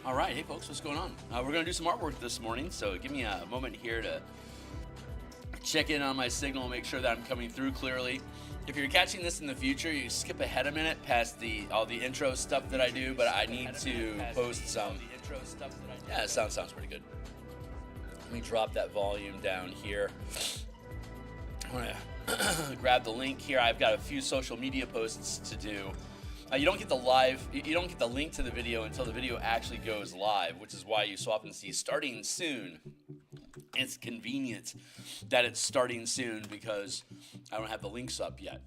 All right, hey folks, what's going on? We're going to do some artwork this morning, so give me a moment here to check in on my signal, make sure that I'm coming through clearly. If you're catching this in the future, you skip ahead a minute past all the intro stuff that I do, but I need to post some. Yeah, it sounds pretty good. Let me drop that volume down here. I want to grab the link here. I've got a few social media posts to do. You don't get the link to the video until the video actually goes live, which is why you so often see starting soon. It's convenient that it's starting soon because I don't have the links up yet.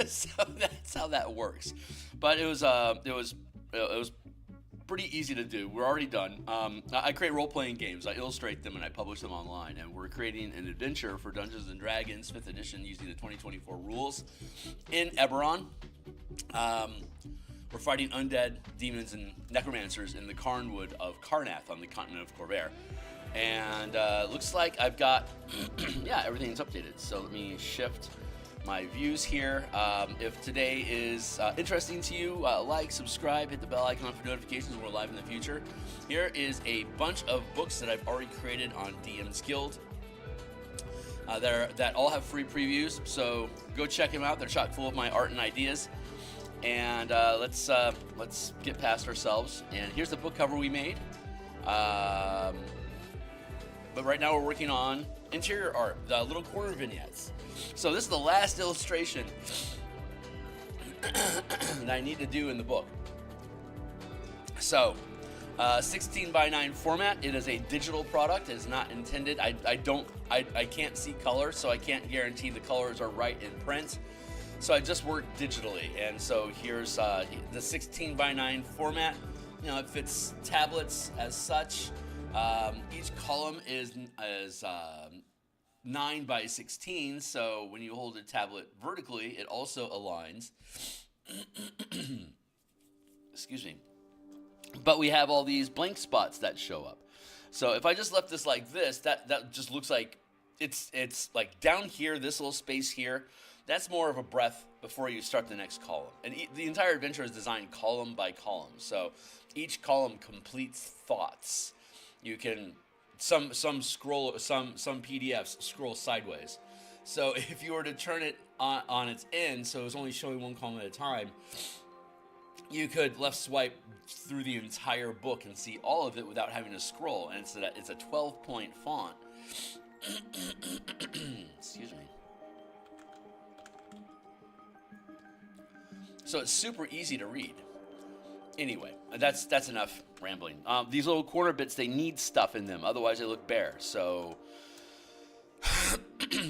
So that's how that works. But it was pretty easy to do. We're already done. I create role-playing games. I illustrate them and I publish them online. And we're creating an adventure for Dungeons and Dragons 5th edition using the 2024 rules in Eberron. We're fighting undead, demons, and necromancers in the Carnwood of Karnath on the continent of Corvair. And looks like I've got, yeah, everything's updated. So let me shift my views here. If today is interesting to you, like, subscribe, hit the bell icon for notifications when we're live in the future. Here is a bunch of books that I've already created on DMsGuild. That all have free previews, so go check them out. They're chock full of my art and ideas. And let's get past ourselves. And here's the book cover we made. But right now we're working on interior art, the little corner vignettes. So this is the last illustration that I need to do in the book. So 16 by 9 format. It is a digital product. It is not intended. I can't see color, so I can't guarantee the colors are right in print. So I just work digitally, and so here's the 16 by 9 format. You know, it fits tablets as such. Each column is 9 by 16, so when you hold a tablet vertically, it also aligns. Excuse me. But we have all these blank spots that show up. So if I just left this like this, that just looks like it's like down here, this little space here. That's more of a breath before you start the next column. And the entire adventure is designed column by column. So each column completes thoughts. You can some PDFs scroll sideways. So if you were to turn it on its end, so it's only showing one column at a time, you could left swipe through the entire book and see all of it without having to scroll. And it's a 12-point font. Excuse me. So it's super easy to read. Anyway, that's enough rambling. These little corner bits, they need stuff in them. Otherwise, they look bare. So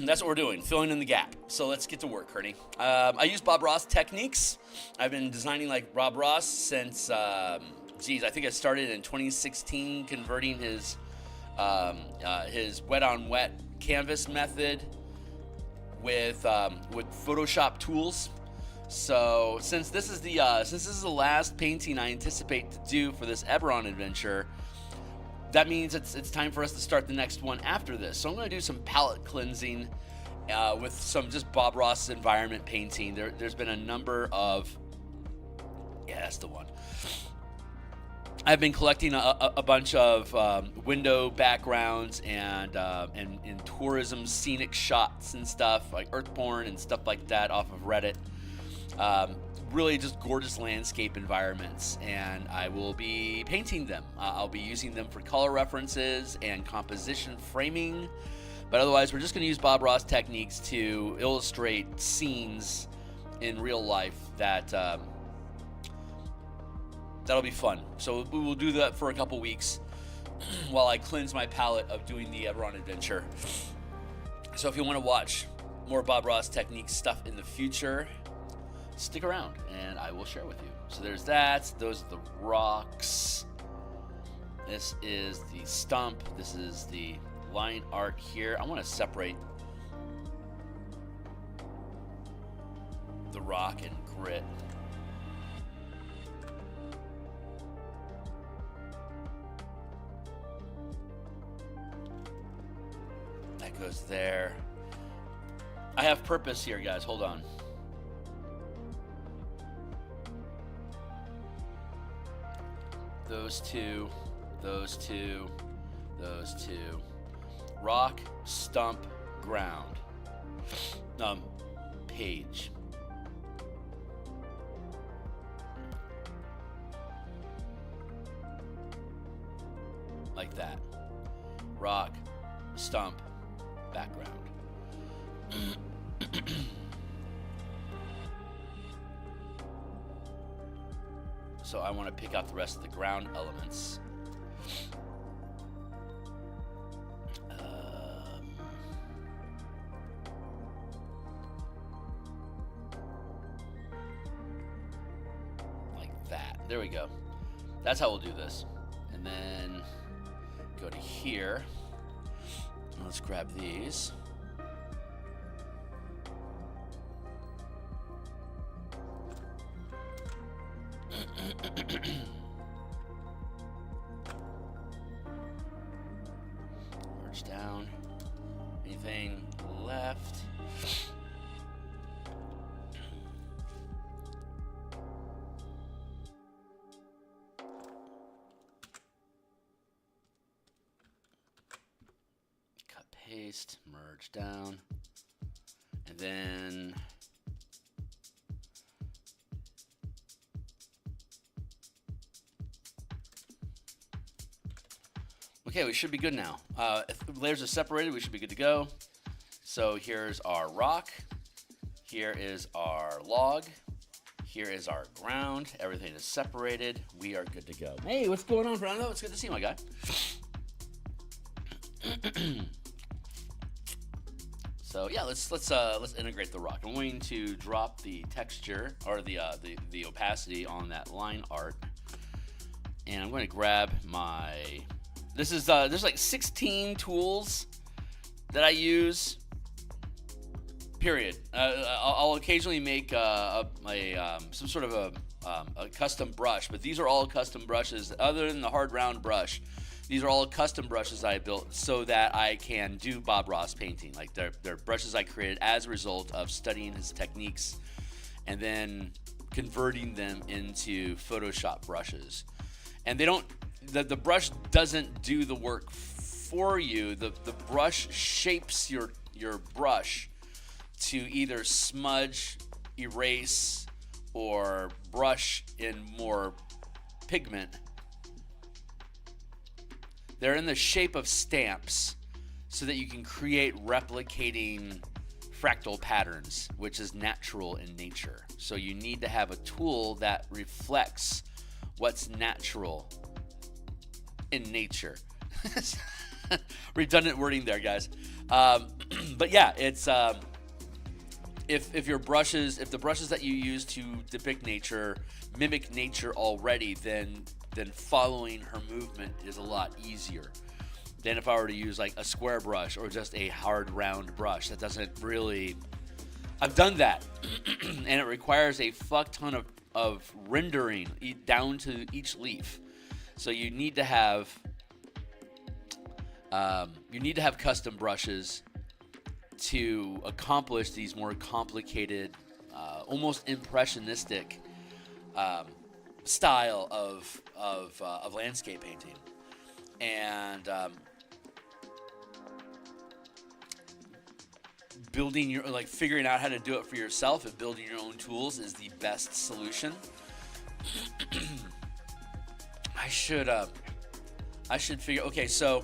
that's what we're doing, filling in the gap. So let's get to work, Kearney. I use Bob Ross techniques. I've been designing like Bob Ross since, I think I started in 2016, converting his wet-on-wet canvas method with Photoshop tools. So since this is the last painting I anticipate to do for this Eberron adventure, that means it's time for us to start the next one after this. So I'm going to do some palette cleansing with some just Bob Ross environment painting. There's been a number of, yeah, that's the one. I've been collecting a bunch of window backgrounds and tourism scenic shots and stuff like Earthborn and stuff like that off of Reddit. Really just gorgeous landscape environments, and I will be painting them. I'll be using them for color references and composition framing, but otherwise we're just going to use Bob Ross techniques to illustrate scenes in real life that'll be fun. So we will do that for a couple weeks while I cleanse my palette of doing the Eberron adventure. So if you want to watch more Bob Ross technique stuff in the future, stick around and I will share with you. So there's that. Those are the rocks. This is the stump. This is the line art here. I want to separate the rock and grit. That goes there. I have purpose here, guys. Hold on. those two, those two, those two. Rock, stump, ground. Page. Like that. Rock, stump, background. So I want to pick out the rest of the ground elements. Like that. There we go. That's how we'll do this. And then go to here. Let's grab these. Merge down. Anything left? Cut, paste, merge down, and then okay, we should be good now. If the layers are separated, we should be good to go. So here's our rock. Here is our log. Here is our ground. Everything is separated. We are good to go. Hey, what's going on, Fernando? It's good to see you, my guy. So yeah, let's integrate the rock. I'm going to drop the texture or the opacity on that line art, and I'm going to grab my. This is there's like 16 tools that I use. Period. I'll occasionally make some sort of a custom brush, but these are all custom brushes. Other than the hard round brush, these are all custom brushes I built so that I can do Bob Ross painting. Like they're brushes I created as a result of studying his techniques and then converting them into Photoshop brushes. And they don't. The brush doesn't do the work for you. The brush shapes your brush to either smudge, erase, or brush in more pigment. They're in the shape of stamps so that you can create replicating fractal patterns, which is natural in nature. So you need to have a tool that reflects what's natural in nature. Redundant wording there, guys. But yeah, it's if the brushes that you use to depict nature mimic nature already, then following her movement is a lot easier than if I were to use like a square brush or just a hard round brush. That doesn't really. I've done that, and it requires a fuck ton of rendering down to each leaf. So you need to have custom brushes to accomplish these more complicated, almost impressionistic style of landscape painting, and figuring out how to do it for yourself and building your own tools is the best solution. I should figure. Okay, so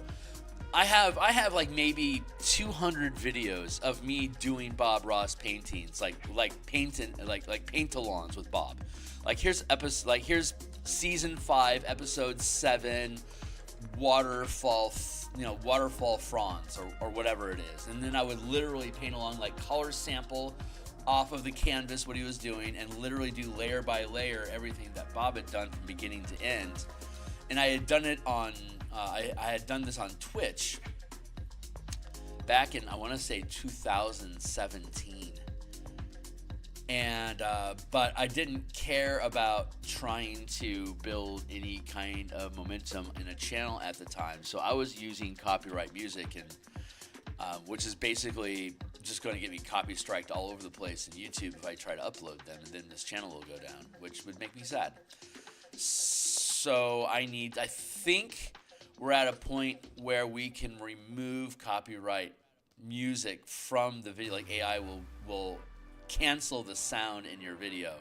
I have like maybe 200 videos of me doing Bob Ross paintings, like painting like paint-alongs with Bob. Here's season 5, episode 7, waterfall fronds or whatever it is, and then I would literally paint along, like color sample off of the canvas what he was doing, and literally do layer by layer everything that Bob had done from beginning to end. And I had done it on, I had done this on Twitch back in, I want to say 2017. And, but I didn't care about trying to build any kind of momentum in a channel at the time. So I was using copyright music, and which is basically just going to get me copy striked all over the place in YouTube if I try to upload them, and then this channel will go down, which would make me sad. So I think we're at a point where we can remove copyright music from the video. Like AI will cancel the sound in your video.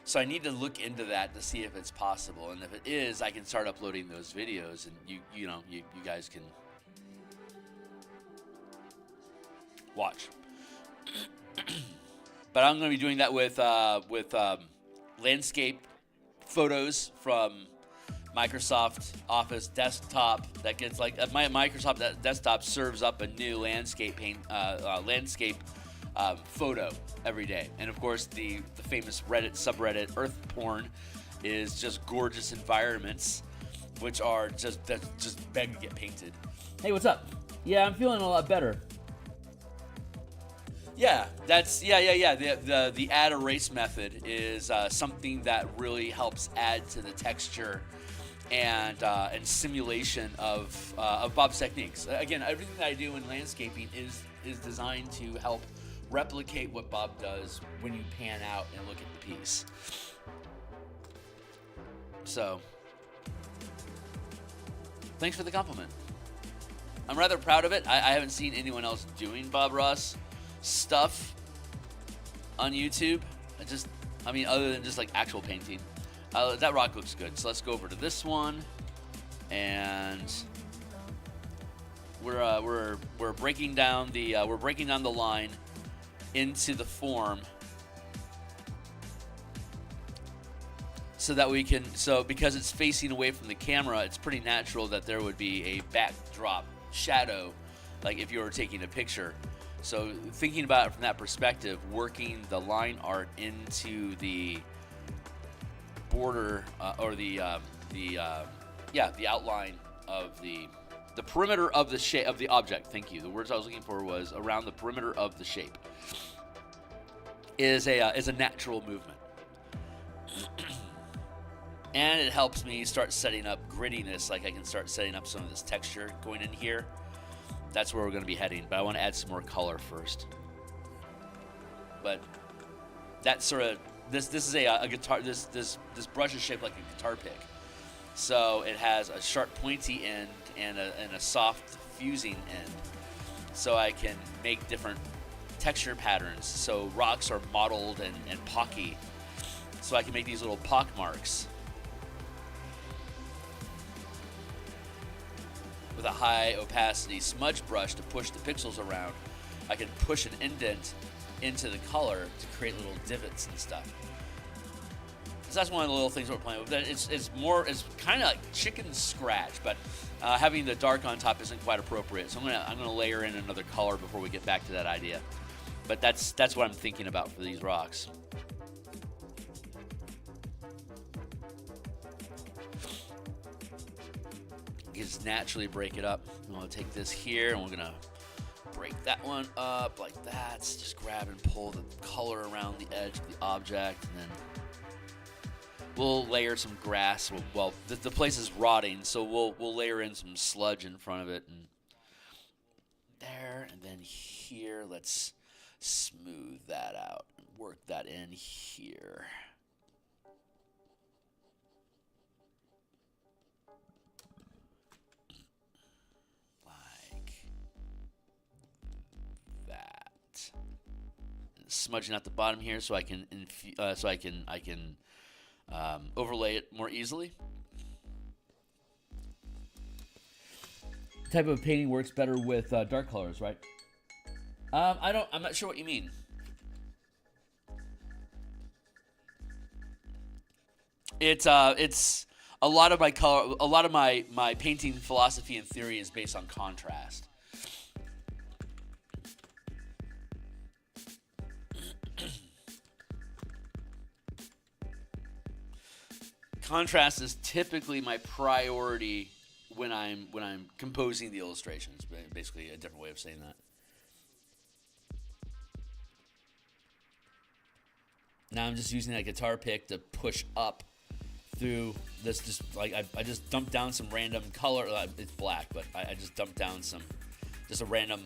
So I need to look into that to see if it's possible. And if it is, I can start uploading those videos, and you guys can watch. But I'm going to be doing that with landscape photos from Microsoft Office desktop. That gets like my Microsoft desktop serves up a new landscape photo every day. And of course, the famous Reddit subreddit Earth Porn is just gorgeous environments, which are just beg to get painted. Hey, what's up? Yeah, I'm feeling a lot better. Yeah, The add erase method is something that really helps add to the texture and simulation of Bob's techniques. Again, everything that I do in landscaping is designed to help replicate what Bob does when you pan out and look at the piece. So, thanks for the compliment. I'm rather proud of it. I haven't seen anyone else doing Bob Ross stuff on YouTube. Other than just like actual painting. That rock looks good. So let's go over to this one, and we're breaking down the line into the form, so that we can. So because it's facing away from the camera, it's pretty natural that there would be a backdrop shadow, like if you were taking a picture. So thinking about it from that perspective, working the line art into the border or the outline of the perimeter of the shape of the object. Thank you. The words I was looking for was around the perimeter of the shape. Is a natural movement, and it helps me start setting up grittiness. Like I can start setting up some of this texture going in here. That's where we're going to be heading, but I want to add some more color first. But that's sort of this is a guitar. This brush is shaped like a guitar pick, so it has a sharp pointy end and a soft fusing end, so I can make different texture patterns. So rocks are mottled and pocky, so I can make these little pock marks with a high opacity smudge brush to push the pixels around. I can push an indent into the color to create little divots and stuff. So that's one of the little things we're playing with. It's kind of like chicken scratch, but having the dark on top isn't quite appropriate. So I'm gonna layer in another color before we get back to that idea. But that's what I'm thinking about for these rocks. Just naturally break it up. I'm gonna take this here and we're gonna break that one up like that. So just grab and pull the color around the edge of the object, and then we'll layer some grass. Well, the place is rotting, so we'll layer in some sludge in front of it, and there, and then here. Let's smooth that out and work that in here. Like that. And smudging out the bottom here so I can overlay it more easily. Type of painting works better with dark colors, right? I'm not sure what you mean. It's a lot of my color, a lot of my painting philosophy and theory is based on contrast. Contrast is typically my priority when I'm composing the illustrations. Basically, a different way of saying that. Now I'm just using that guitar pick to push up through this. Just like I just dumped down some random color. It's black, but I just dumped down just a random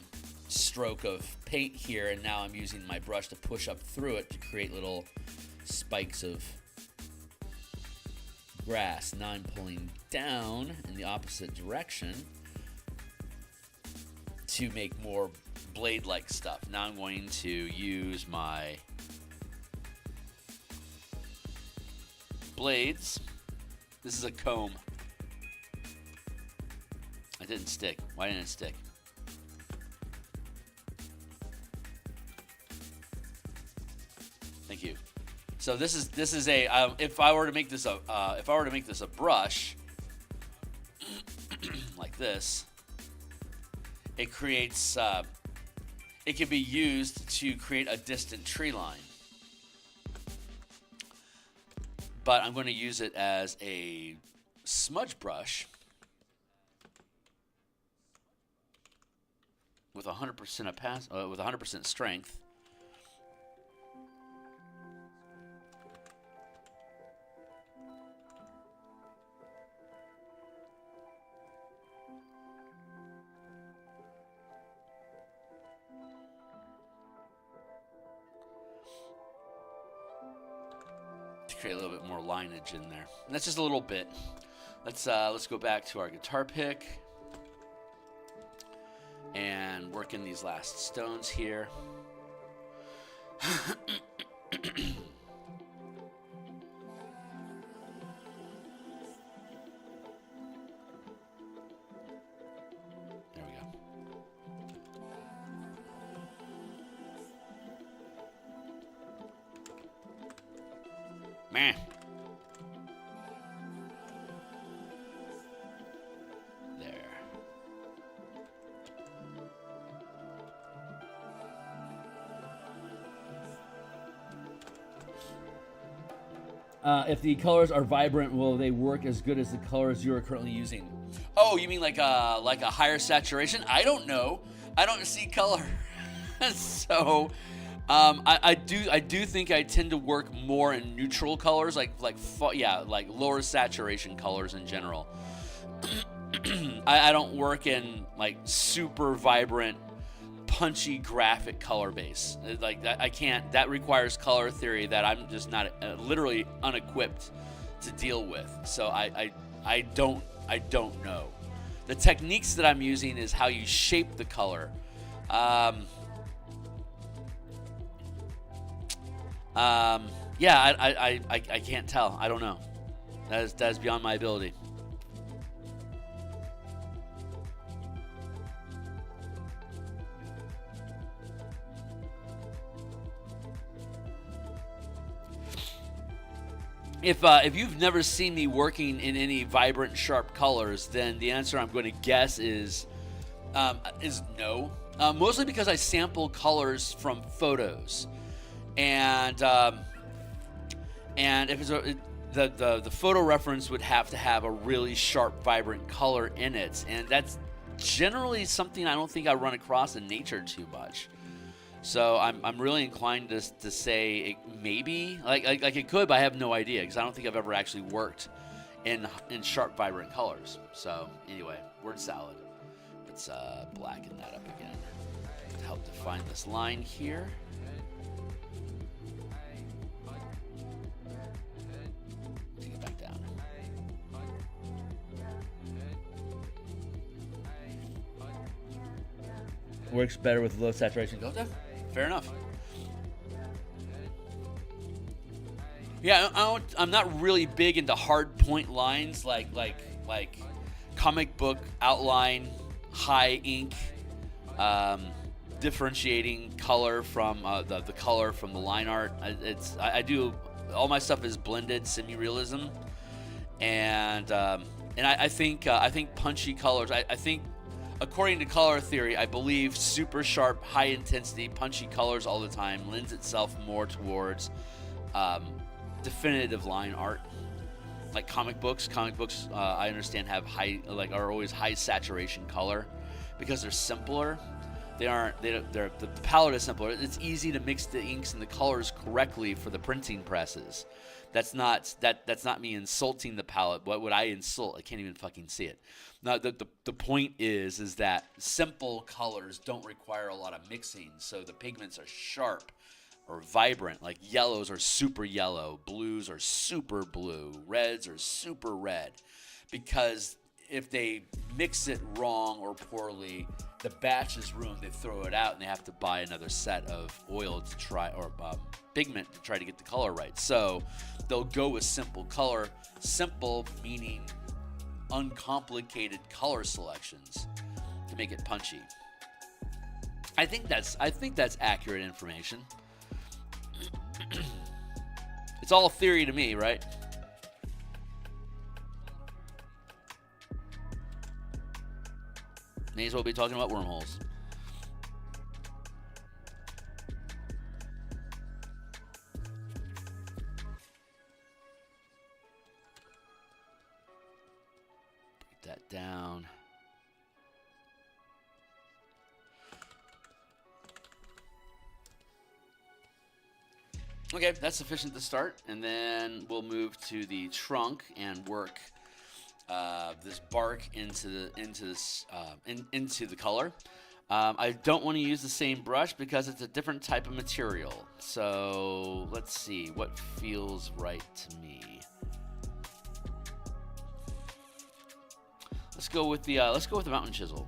stroke of paint here, and now I'm using my brush to push up through it to create little spikes of grass. Now I'm pulling down in the opposite direction to make more blade-like stuff. Now I'm going to use my blades. This is a comb. It didn't stick. Why didn't it stick? Thank you. So this is a if I were to make this a brush like this, it creates it can be used to create a distant tree line. But I'm going to use it as a smudge brush with 100% with 100% strength. Create a little bit more lineage in there. And that's just a little bit. Let's go back to our guitar pick and work in these last stones here. There we go. Meh. There. If the colors are vibrant, will they work as good as the colors you are currently using? Oh, you mean like a higher saturation? I don't know. I don't see color. So I do think I tend to work more in neutral colors, like lower saturation colors in general. I don't work in like super vibrant, punchy graphic color base. Like that, I can't. That requires color theory that I'm just not literally unequipped to deal with. So I don't know. The techniques that I'm using is how you shape the color. Yeah, I can't tell. I don't know. That is beyond my ability. If you've never seen me working in any vibrant, sharp colors, then the answer I'm going to guess is no. Mostly because I sample colors from photos. And if it's the photo reference would have to have a really sharp, vibrant color in it, and that's generally something I don't think I run across in nature too much. So I'm really inclined to say it maybe like it could, but I have no idea because I don't think I've ever actually worked in sharp, vibrant colors. So anyway, word salad. Let's blacken that up again to help define this line here. Works better with low saturation colors. Fair enough. Yeah, I'm not really big into hard point lines like comic book outline, high ink, differentiating color from the color from the line art. I do all my stuff is blended semi-realism, and I think punchy colors. I think. According to color theory, I believe super sharp, high-intensity, punchy colors all the time lends itself more towards definitive line art, like comic books. Comic books, I understand, are always high saturation color because they're simpler. The palette is simpler. It's easy to mix the inks and the colors correctly for the printing presses. That's not me insulting the palette. What would I insult? I can't even fucking see it. Now, the point is that simple colors don't require a lot of mixing, so the pigments are sharp or vibrant. Like yellows are super yellow, blues are super blue, reds are super red. Because if they mix it wrong or poorly, the batch is ruined. They throw it out and they have to buy another set of oil to try, or pigment to try to get the color right. So they'll go with simple color. Simple meaning uncomplicated color selections to make it punchy. I think that's accurate information. It's all theory to me, right? May as well be talking about wormholes. Break that down. Okay, that's sufficient to start, and then we'll move to the trunk and work this bark into the color. I don't want to use the same brush because it's a different type of material. So let's see what feels right to me. Let's go with the mountain chisel.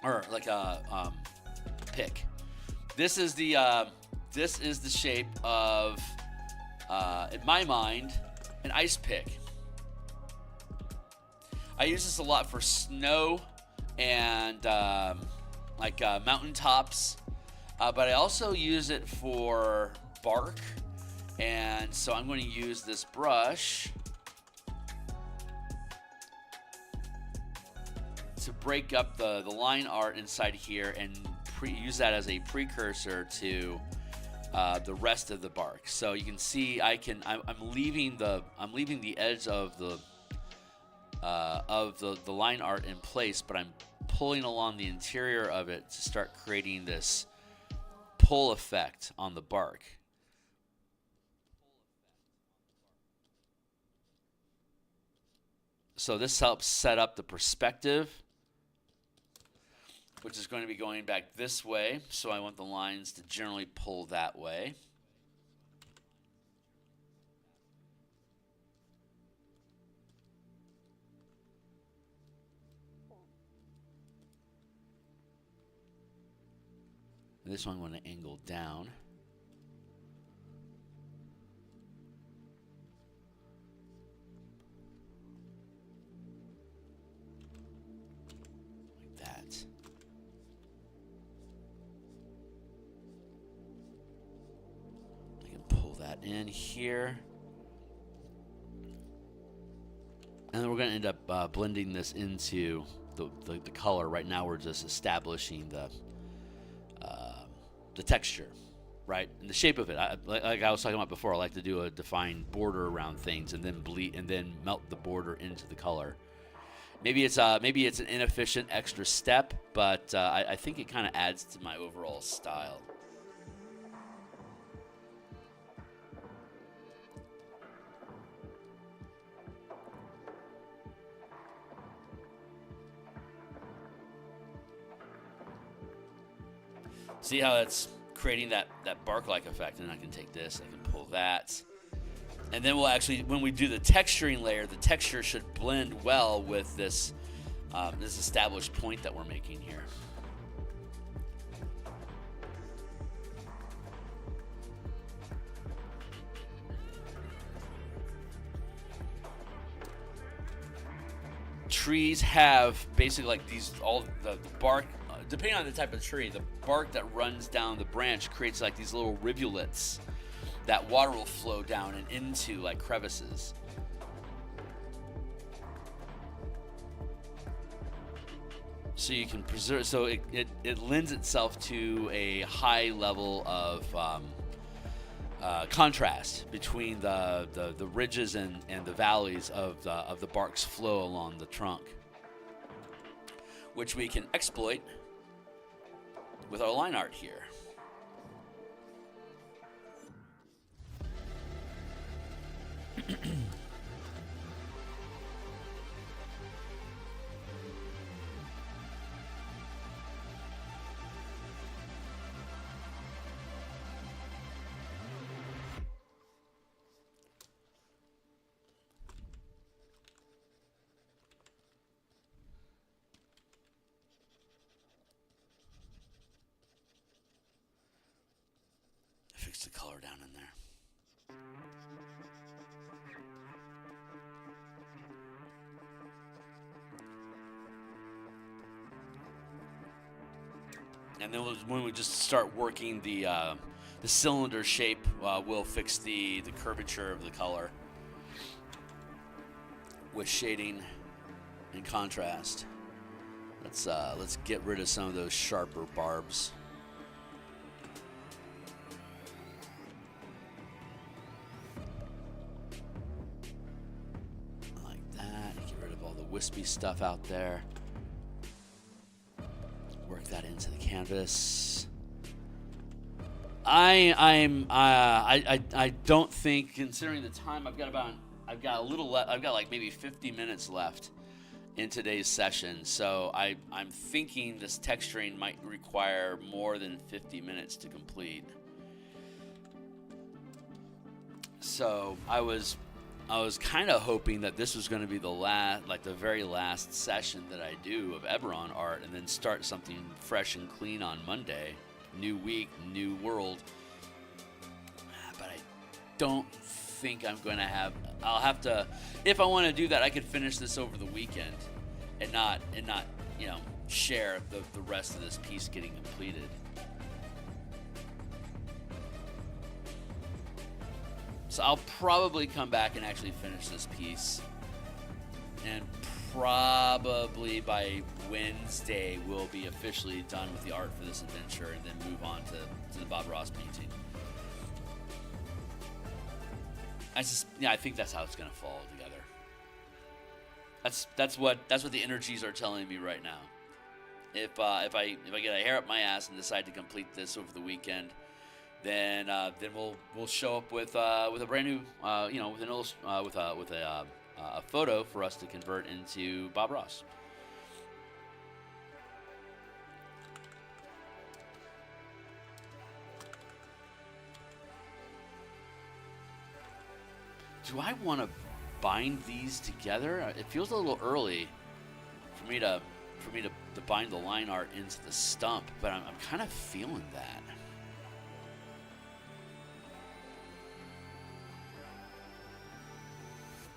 Or like a pick. This is the shape of, in my mind, an ice pick. I use this a lot for snow and mountaintops, but I also use it for bark. And so I'm going to use this brush to break up the line art inside here and use that as a precursor to the rest of the bark. So you can see I'm leaving the edge of the line art in place, but I'm pulling along the interior of it to start creating this pull effect on the bark. So this helps set up the perspective, which is going to be going back this way. So I want the lines to generally pull that way. And this one I'm going to angle down. In here, and then we're going to end up blending this into the color. Right now we're just establishing the texture, right, and the shape of it. Like I was talking about before, I like to do a defined border around things and then melt the border into the color. Maybe it's an inefficient extra step, but I think it kind of adds to my overall style. See how it's creating that bark-like effect, and I can take this, I can pull that. And then we'll actually, when we do the texturing layer, the texture should blend well with this established point that we're making here. Trees have basically like these, all the bark, depending on the type of tree, the bark that runs down the branch creates like these little rivulets that water will flow down and into, like crevices. So you can preserve, so it lends itself to a high level of contrast between the ridges and the valleys of the bark's flow along the trunk, which we can exploit with our line art here. mix the color down in there. And then when we just start working the cylinder shape, we'll fix the curvature of the color with shading and contrast. Let's get rid of some of those sharper barbs. Like that. Get rid of all the wispy stuff out there. Work that into the canvas. I don't think, considering the time, I've got like maybe 50 minutes left in today's session. So I'm thinking this texturing might require more than 50 minutes to complete. So I was kind of hoping that this was going to be the very last session that I do of Eberron art, and then start something fresh and clean on Monday. New week, new world. But I don't think I'm going to have. I'll have to, if I want to do that, I could finish this over the weekend, and not share the rest of this piece getting completed. So I'll probably come back and actually finish this piece. And probably by Wednesday, we'll be officially done with the art for this adventure, and then move on to the Bob Ross painting. I think that's how it's going to fall together. That's what the energies are telling me right now. If I get a hair up my ass and decide to complete this over the weekend, then we'll show up with a brand new with a photo for us to convert into Bob Ross. Do I want to bind these together? It feels a little early for me to bind the line art into the stump, but I'm kind of feeling that.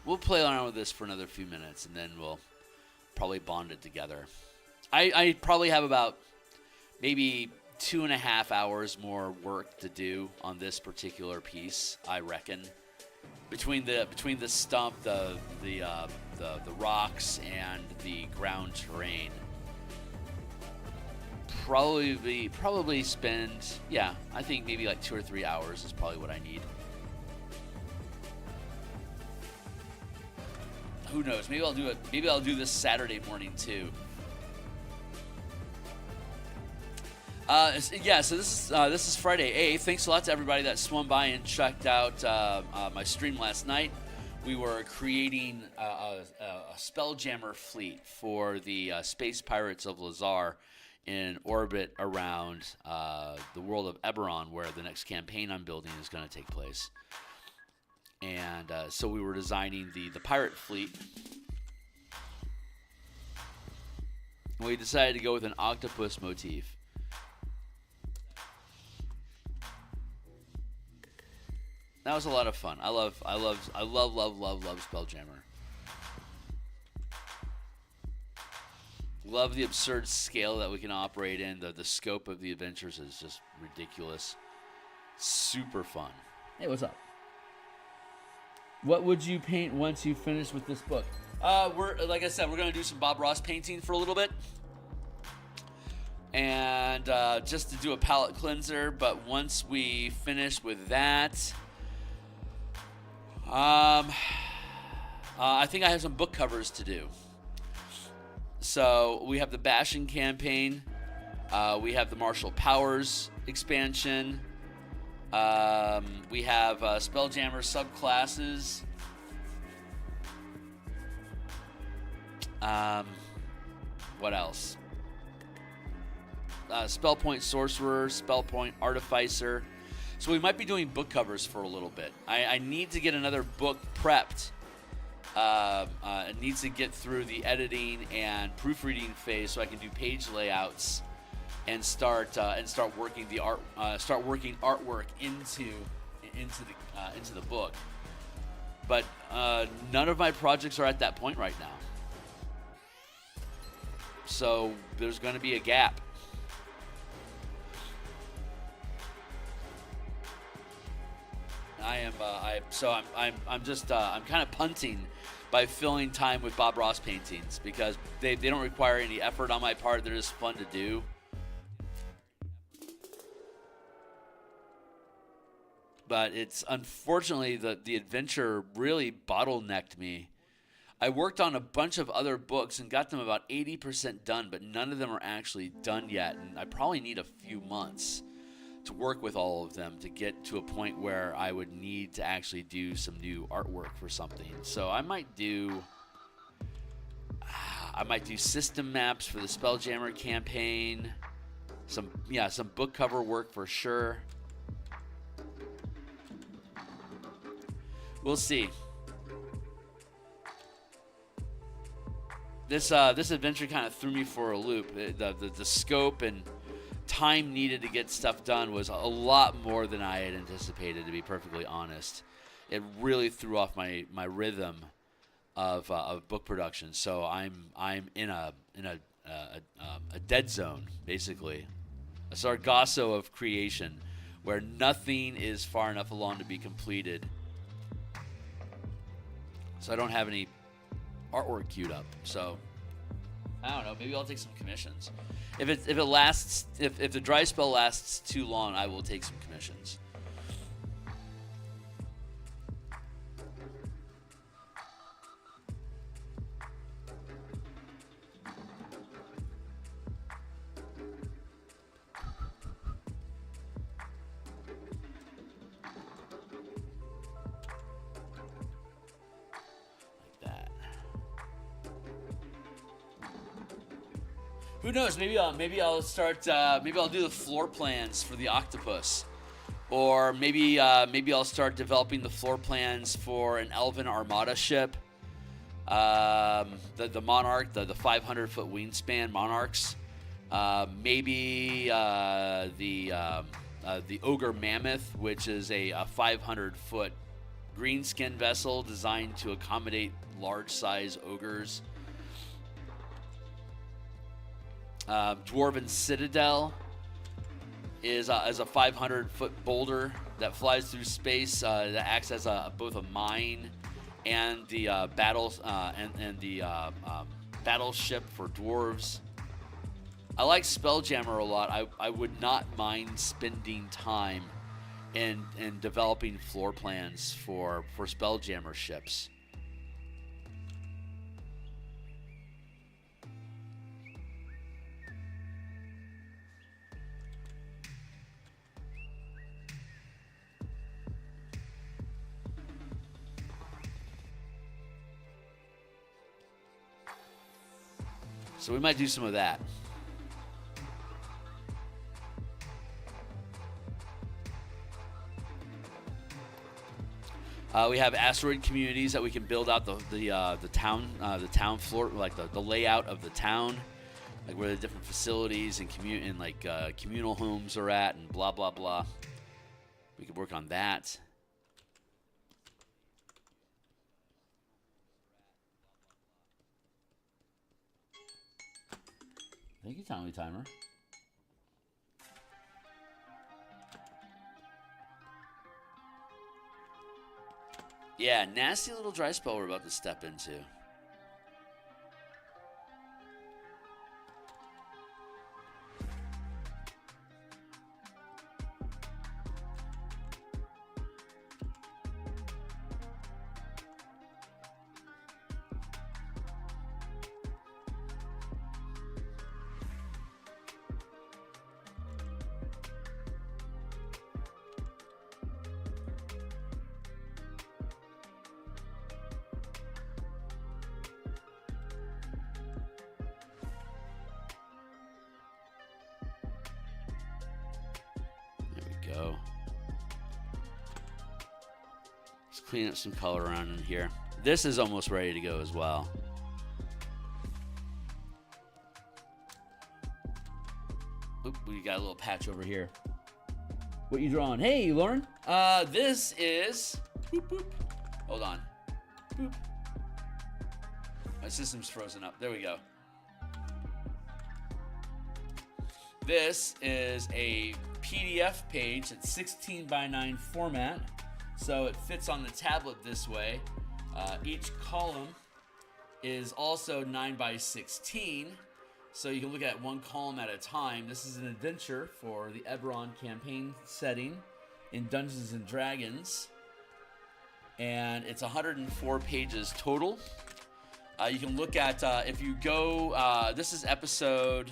We'll play around with this for another few minutes, and then we'll probably bond it together. I probably have about maybe 2.5 hours more work to do on this particular piece, I reckon. Between the stump, the rocks, and the ground terrain. Probably spend, I think maybe like 2 or 3 hours is probably what I need. Who knows? Maybe I'll do it. Maybe I'll do this Saturday morning too. So this is Friday 8th. Thanks a lot to everybody that swung by and checked out my stream last night. We were creating a Spelljammer fleet for the Space Pirates of Lazar in orbit around the world of Eberron, where the next campaign I'm building is going to take place. And so we were designing the pirate fleet. We decided to go with an octopus motif. That was a lot of fun. I love Spelljammer. Love the absurd scale that we can operate in. The scope of the adventures is just ridiculous. Super fun. Hey, what's up? What would you paint once you finish with this book? Like I said, we're gonna do some Bob Ross painting for a little bit, and just to do a palette cleanser. But once we finish with that, I think I have some book covers to do. So we have the Bastion campaign, we have the Martial Powers expansion. We have Spelljammer subclasses. What else? Spell Point Sorcerer, Spell Point Artificer. So we might be doing book covers for a little bit. I need to get another book prepped. It needs to get through the editing and proofreading phase so I can do page layouts and start working the art, start working artwork into the book. But none of my projects are at that point right now, so there's going to be a gap. I'm kind of punting by filling time with Bob Ross paintings because they don't require any effort on my part. They're just fun to do. But it's unfortunately the adventure really bottlenecked me. I worked on a bunch of other books and got them about 80% done, but none of them are actually done yet, and I probably need a few months to work with all of them to get to a point where I would need to actually do some new artwork for something. So I might do system maps for the Spelljammer campaign, some book cover work for sure. We'll see. This adventure kind of threw me for a loop. The scope and time needed to get stuff done was a lot more than I had anticipated, to be perfectly honest. It really threw off my rhythm of book production. So I'm in a dead zone, basically, a Sargasso of creation, where nothing is far enough along to be completed. So I don't have any artwork queued up. So I don't know. Maybe I'll take some commissions. If the dry spell lasts too long, I will take some commissions. Who knows? Maybe I'll start. Maybe I'll do the floor plans for the octopus, or maybe I'll start developing the floor plans for an Elven Armada ship. The Monarch, the 500-foot wingspan Monarchs. Maybe the Ogre Mammoth, which is a 500-foot greenskin vessel designed to accommodate large-size ogres. Dwarven Citadel is a 500-foot boulder that flies through space, that acts as both a mine and the battleship for dwarves. I like Spelljammer a lot. I would not mind spending time in developing floor plans for Spelljammer ships. So we might do some of that. We have asteroid communities that we can build out the town floor, like the layout of the town, like where the different facilities and communal homes are at, and blah blah blah. We could work on that. Thank you, Tommy Timer. Yeah, nasty little dry spell we're about to step into. Go. Let's clean up some color around in here. This is almost ready to go as well. Oop, got a little patch over here. What you drawing? Hey, Lauren. This is... Boop, boop. Hold on. Boop. My system's frozen up. There we go. This is a PDF page. It's 16 by 9 format, so it fits on the tablet this way. Each column is also 9 by 16, so you can look at one column at a time. This is an adventure for the Eberron campaign setting in Dungeons and Dragons, and it's 104 pages total. You can look at, if you go, this is episode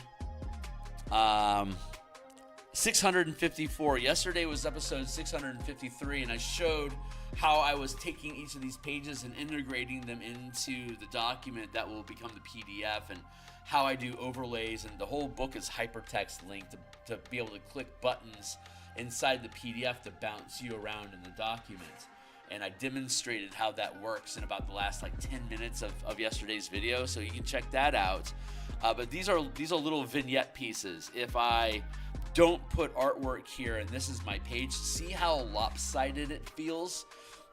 654. Yesterday was episode 653, and I showed how I was taking each of these pages and integrating them into the document that will become the PDF, and how I do overlays, and the whole book is hypertext linked to be able to click buttons inside the PDF to bounce you around in the document. And I demonstrated how that works in about the last 10 minutes of yesterday's video, so you can check that out. But these are little vignette pieces. If I don't put artwork here, and this is my page, see how lopsided it feels?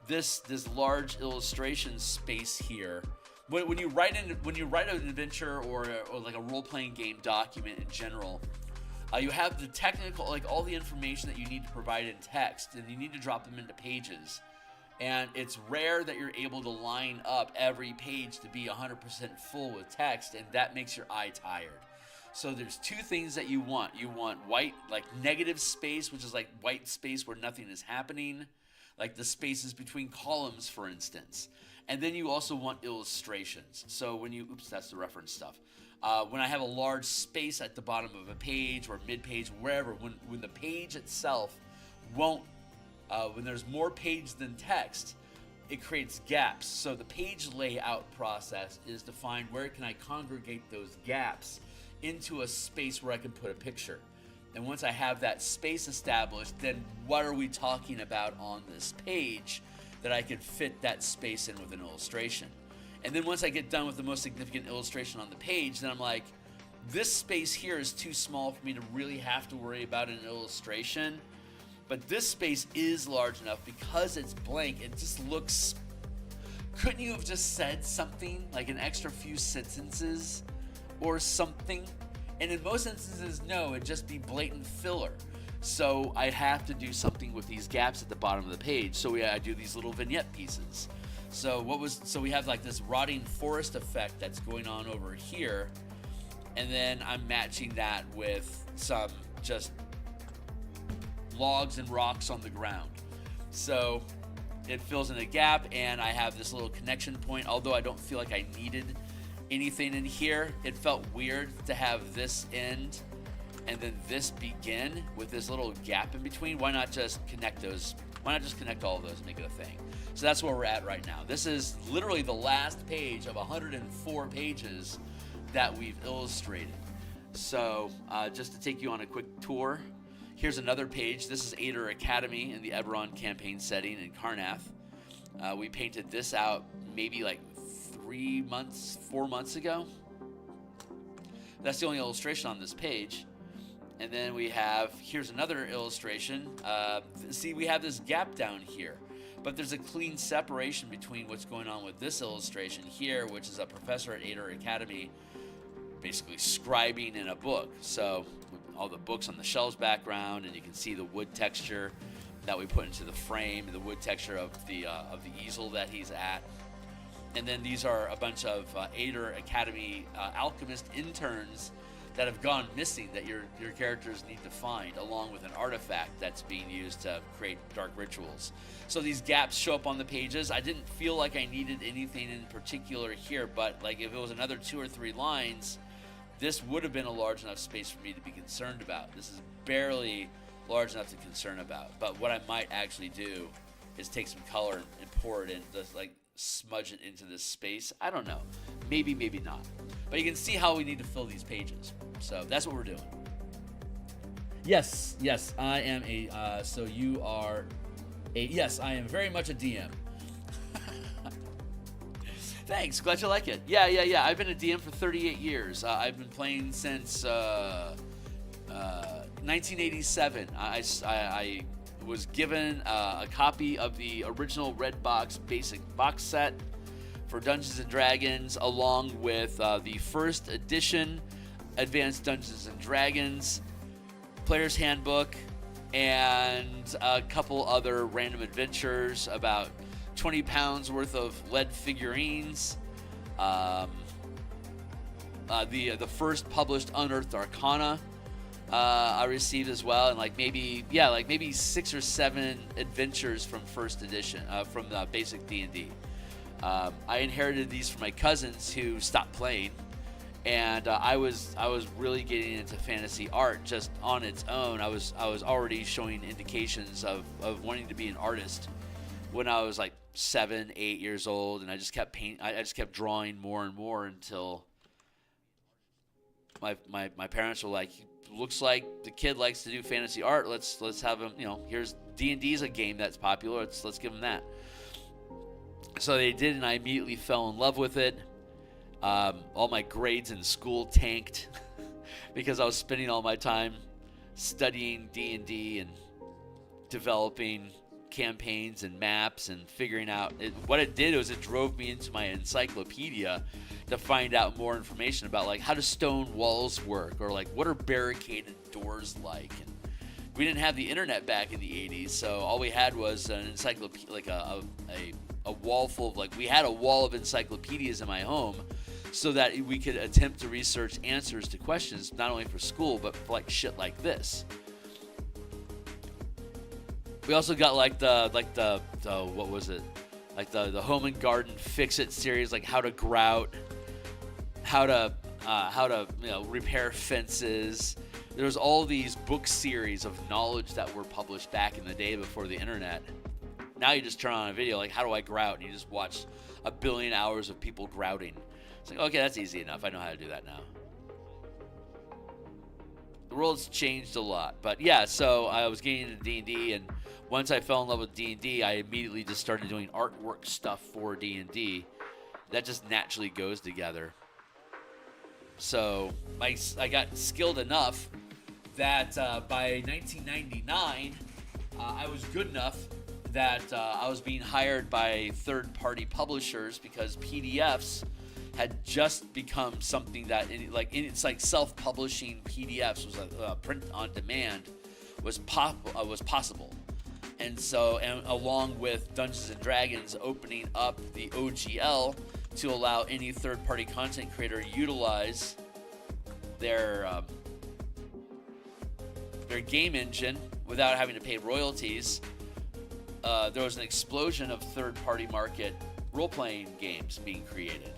This large illustration space here. When you write an adventure or like a role-playing game document in general, you have the technical, all the information that you need to provide in text, and you need to drop them into pages. And it's rare that you're able to line up every page to be 100% full with text, and that makes your eye tired. So there's two things that you want. You want white, negative space, which is white space where nothing is happening, like the spaces between columns, for instance. And then you also want illustrations. So when you, oops, that's the reference stuff. When I have a large space at the bottom of a page or mid-page, wherever, when the page itself won't, when there's more page than text, it creates gaps. So the page layout process is to find where can I congregate those gaps into a space where I can put a picture. And once I have that space established, then what are we talking about on this page that I could fit that space in with an illustration? And then once I get done with the most significant illustration on the page, then I'm like, this space here is too small for me to really have to worry about an illustration. But this space is large enough because it's blank. It just looks... Couldn't you have just said something, like an extra few sentences or something? And in most instances, no, it'd just be blatant filler. So I have to do something with these gaps at the bottom of the page. So I do these little vignette pieces. So we have this rotting forest effect that's going on over here. And then I'm matching that with some just logs and rocks on the ground. So it fills in a gap, and I have this little connection point. Although I don't feel like I needed anything in here, it felt weird to have this end and then this begin with this little gap in between. Why not just connect those? Why not just connect all of those and make it a thing? So that's where we're at right now. This is literally the last page of 104 pages that we've illustrated. So just to take you on a quick tour, here's another page. This is Ader Academy in the Eberron campaign setting in Karnath. We painted this out maybe 4 months ago. That's the only illustration on this page. And then here's another illustration. See, we have this gap down here, but there's a clean separation between what's going on with this illustration here, which is a professor at Ader Academy basically scribing in a book. So all the books on the shelves background, and you can see the wood texture that we put into the frame, the wood texture of the easel that he's at. And then these are a bunch of Ader Academy alchemist interns that have gone missing that your characters need to find, along with an artifact that's being used to create dark rituals. So these gaps show up on the pages. I didn't feel like I needed anything in particular here, but if it was another 2 or 3 lines, this would have been a large enough space for me to be concerned about. This is barely large enough to concern about. But what I might actually do is take some color and pour it in, just smudge it into this space. I don't know. Maybe, maybe not. But you can see how we need to fill these pages. So that's what we're doing. Yes, I am so you are yes, I am very much a DM. Thanks, glad you like it. Yeah. I've been a DM for 38 years. I've been playing since 1987, I was given a copy of the original Red Box basic box set for Dungeons & Dragons, along with the first edition Advanced Dungeons & Dragons Player's Handbook, and a couple other random adventures, about 20 pounds worth of lead figurines, the first published Unearthed Arcana I received as well, and maybe 6 or 7 adventures from first edition, from the basic D&D. I inherited these from my cousins who stopped playing, and I was really getting into fantasy art just on its own. I was already showing indications of wanting to be an artist when I was like 7, 8 years old, and I just kept drawing more and more until my parents were like, looks like the kid likes to do fantasy art. Let's have him. Here's D&D's a game that's popular. Let's give him that. So they did, and I immediately fell in love with it. All my grades in school tanked because I was spending all my time studying D&D and developing campaigns and maps and figuring out what it did was it drove me into my encyclopedia to find out more information about like how do stone walls work, or like what are barricaded doors like. And we didn't have the internet back in the 80s, so all we had was an encyclopedia, like a wall full of, like, we had a wall of encyclopedias in my home so that we could attempt to research answers to questions, not only for school but for like shit like this. We also got the what was it? Like the Home and Garden Fix It series, like how to grout, how to repair fences. There was all these book series of knowledge that were published back in the day before the internet. Now you just turn on a video like how do I grout, and you just watch a billion hours of people grouting. It's like, okay, that's easy enough. I know how to do that now. The world's changed a lot, but yeah. So I was getting into D&D, and once I fell in love with D&D, I immediately just started doing artwork stuff for D&D. That just naturally goes together. So I got skilled enough that by 1999, I was good enough that I was being hired by third-party publishers because PDFs had just become something that, it's like self-publishing PDFs was print on demand was possible. And so, and along with Dungeons & Dragons opening up the OGL to allow any third-party content creator to utilize their game engine without having to pay royalties, there was an explosion of third-party market role-playing games being created.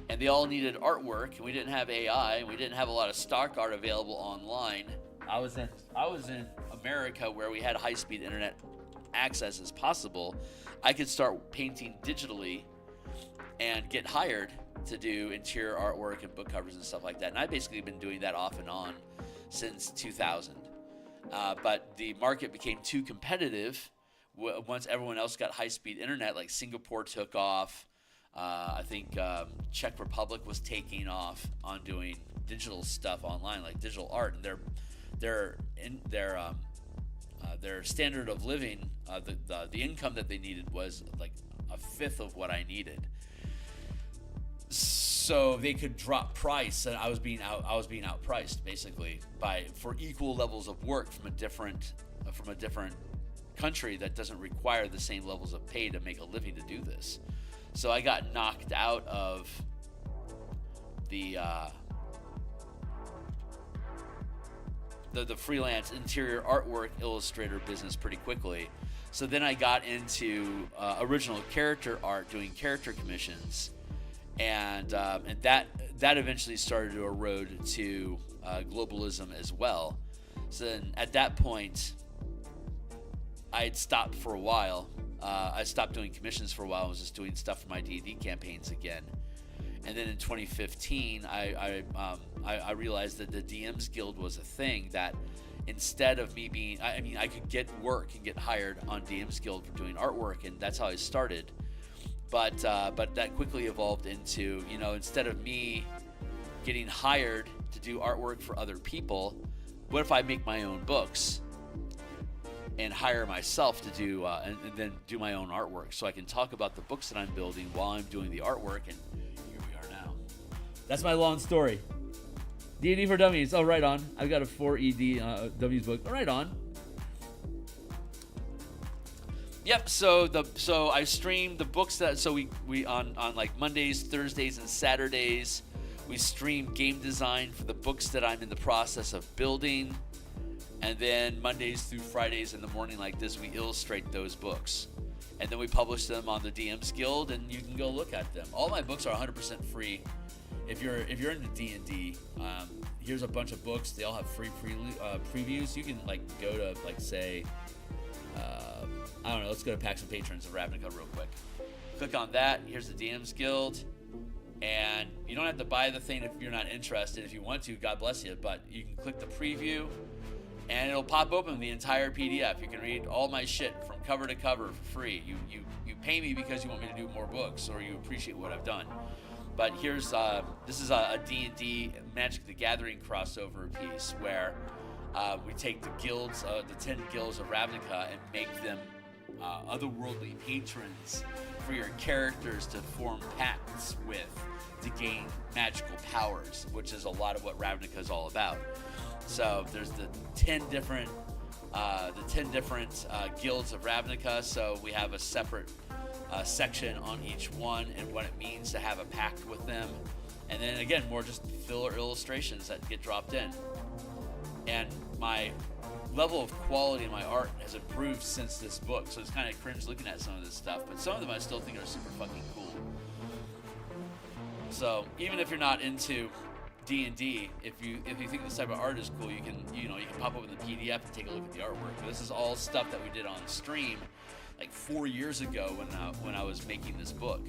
And they all needed artwork, and we didn't have AI, and we didn't have a lot of stock art available online. I was in America where we had high-speed internet access as possible. I could start painting digitally and get hired to do interior artwork and book covers and stuff like that. And I've basically been doing that off and on since 2000. But the market became too competitive once everyone else got high-speed internet. Like Singapore took off. I think Czech Republic was taking off on doing digital stuff online, like digital art, and their standard of living, the income that they needed was like a fifth of what I needed. So they could drop price, and I was being outpriced basically for equal levels of work from a different country that doesn't require the same levels of pay to make a living to do this. So I got knocked out of the freelance interior artwork illustrator business pretty quickly. So then I got into original character art, doing character commissions, and that eventually started to erode to globalism as well. So then at that point, I had stopped for a while. I stopped doing commissions for a while. I was just doing stuff for my D&D campaigns again. And then in 2015, I realized that the DMsGuild was a thing, that instead of me being, I could get work and get hired on DMsGuild for doing artwork, and that's how I started. But that quickly evolved into, instead of me getting hired to do artwork for other people, what if I make my own books and hire myself to do, and then do my own artwork, so I can talk about the books that I'm building while I'm doing the artwork, and here we are now. That's my long story. D&D for Dummies. Oh, right on. I've got a 4ED Dummies book. Right on. Yep. So I stream the books we on like Mondays, Thursdays, and Saturdays. We stream game design for the books that I'm in the process of building. And then Mondays through Fridays in the morning like this, we illustrate those books. And then we publish them on the DMsGuild, and you can go look at them. All my books are 100% free. If you're into D&D, here's a bunch of books. They all have free previews. You can like go to like say, I don't know. Let's go to Pacts and Patrons of Ravnica real quick. Click on that. Here's the DMsGuild. And you don't have to buy the thing if you're not interested. If you want to, God bless you. But you can click the preview, and it'll pop open the entire PDF. You can read all my shit from cover to cover for free. You pay me because you want me to do more books, or you appreciate what I've done. But here's this is a D&D Magic the Gathering crossover piece where we take the guilds, the 10 guilds of Ravnica, and make them otherworldly patrons for your characters to form pacts with to gain magical powers, which is a lot of what Ravnica is all about. So there's the 10 different guilds of Ravnica. So we have a separate section on each one and what it means to have a pact with them. And then again, more just filler illustrations that get dropped in. And my level of quality in my art has improved since this book, so it's kind of cringe looking at some of this stuff, but some of them I still think are super fucking cool. So even if you're not into D&D, if you think this type of art is cool, you can pop open the PDF and take a look at the artwork. But this is all stuff that we did on stream like 4 years ago when I was making this book.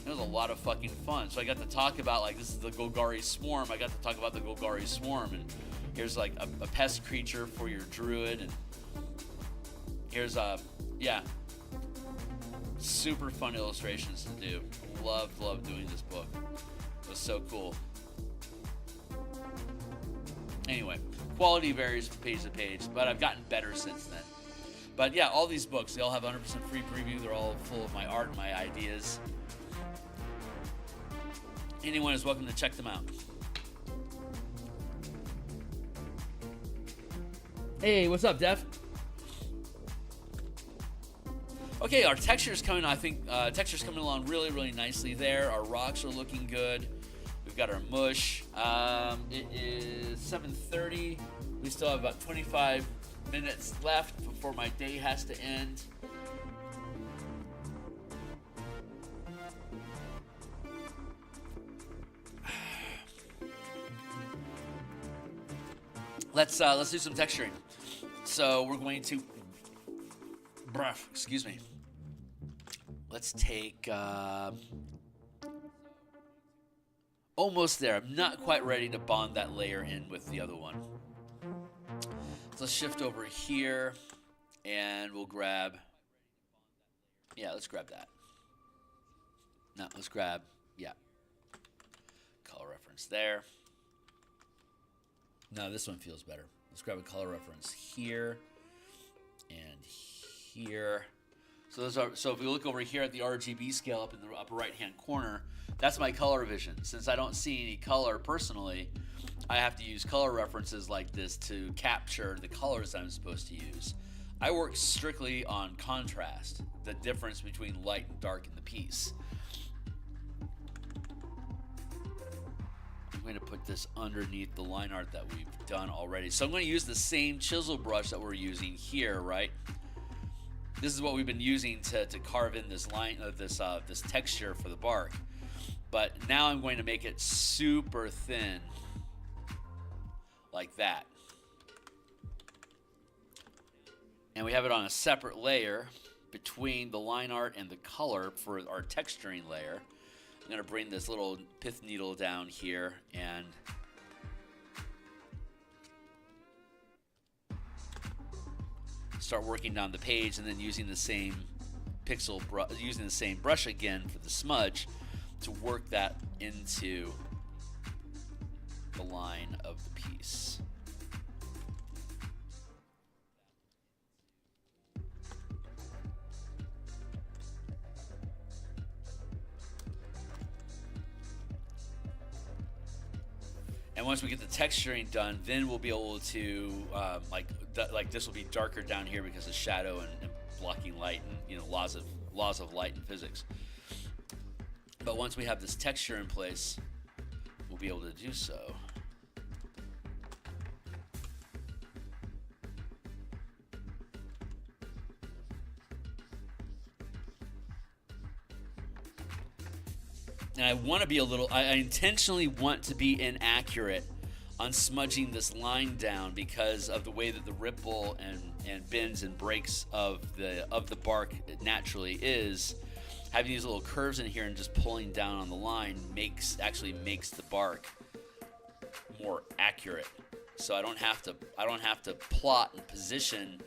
It was a lot of fucking fun. So I got to talk about, like, this is the Golgari Swarm. I got to talk about the Golgari Swarm, and here's like a pest creature for your druid, and here's super fun illustrations to do. Loved doing this book. It was so cool. Anyway, quality varies from page to page, but I've gotten better since then. But yeah, all these books, they all have 100% free preview. They're all full of my art and my ideas. Anyone is welcome to check them out. Hey, what's up, Def? Okay, our texture's coming. I think texture's coming along really, really nicely there. Our rocks are looking good. We've got our mush. It is 7:30. We still have about 25 minutes left before my day has to end. Let's do some texturing. So we're going to, excuse me. Let's take, almost there. I'm not quite ready to bond that layer in with the other one. So let's shift over here, and we'll grab, let's grab that. No, let's grab, color reference there. No, this one feels better. Let's grab a color reference here and here. So if we look over here at the RGB scale up in the upper right-hand corner, that's my color vision. Since I don't see any color personally, I have to use color references like this to capture the colors I'm supposed to use. I work strictly on contrast, the difference between light and dark in the piece. I'm going to put this underneath the line art that we've done already. So I'm going to use the same chisel brush that we're using here, right? This is what we've been using to carve in this line of this texture for the bark. But now I'm going to make it super thin, like that. And we have it on a separate layer between the line art and the color for our texturing layer. I'm going to bring this little pith needle down here and start working down the page, and then using the same using the same brush again for the smudge to work that into the line of the piece. And once we get the texturing done, then we'll be able to like this will be darker down here because of shadow and blocking light and, you know, laws of light and physics. But once we have this texture in place, we'll be able to do so. And I want to be I intentionally want to be inaccurate on smudging this line down because of the way that the ripple and bends and breaks of the bark naturally is. Having these little curves in here and just pulling down on the line actually makes the bark more accurate. So I don't have to plot and position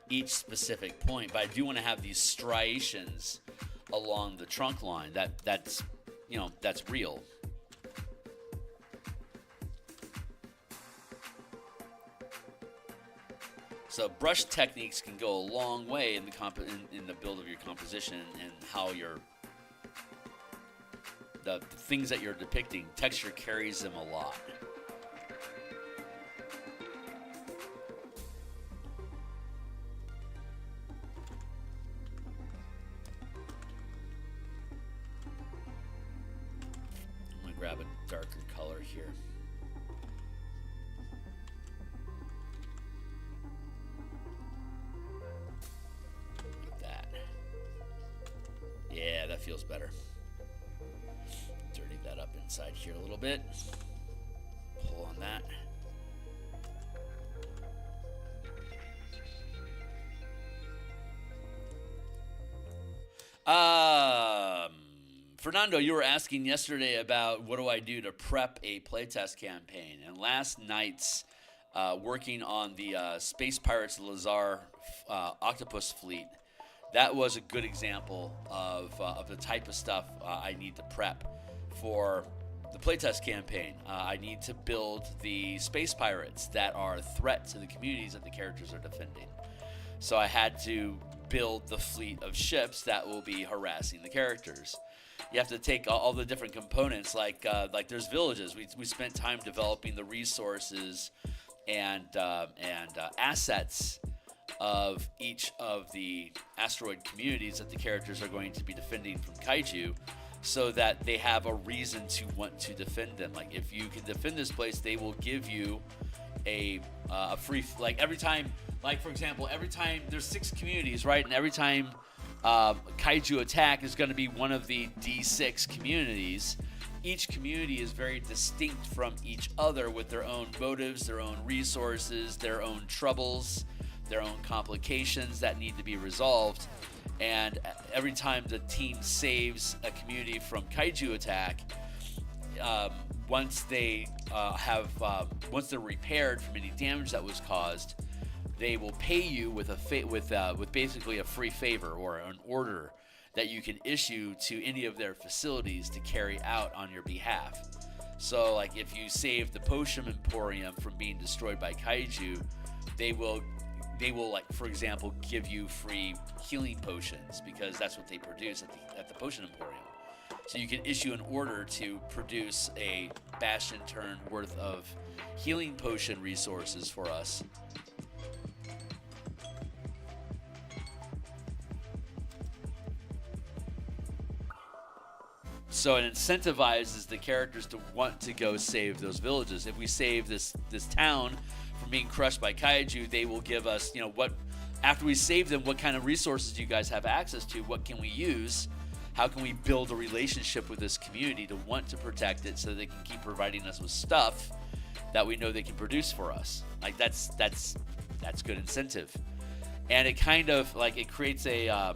each specific point, but I do want to have these striations along the trunk line. That's you know, that's real. So brush techniques can go a long way in the build of your composition and how the things that you're depicting. Texture carries them a lot. Grab a darker color here. Like that. Yeah, that feels better. Dirty that up inside here a little bit. Pull on that. Fernando, you were asking yesterday about what do I do to prep a playtest campaign, and last night's working on the Space Pirates Lazar Octopus fleet, that was a good example of the type of stuff I need to prep for the playtest campaign. I need to build the space pirates that are a threat to the communities that the characters are defending. So I had to build the fleet of ships that will be harassing the characters. You have to take all the different components, like there's villages. We spent time developing the resources and assets of each of the asteroid communities that the characters are going to be defending from kaiju, so that they have a reason to want to defend them. Like, if you can defend this place, they will give you a free, like, every time, like, for example, every time there's 6 communities, right? And every time kaiju attack is going to be one of the D6 communities. Each community is very distinct from each other with their own motives, their own resources, their own troubles, their own complications that need to be resolved. And every time the team saves a community from kaiju attack, once they're repaired from any damage that was caused, they will pay you with with basically a free favor or an order that you can issue to any of their facilities to carry out on your behalf. So, like, if you save the Potion Emporium from being destroyed by kaiju, they will, like, for example, give you free healing potions, because that's what they produce at the Potion Emporium. So you can issue an order to produce a bastion turn worth of healing potion resources for us. So it incentivizes the characters to want to go save those villages. If we save this town from being crushed by kaiju, they will give us, what, after we save them, what kind of resources do you guys have access to? What can we use? How can we build a relationship with this community to want to protect it so they can keep providing us with stuff that we know they can produce for us? Like, that's good incentive. And it kind of, like, it creates a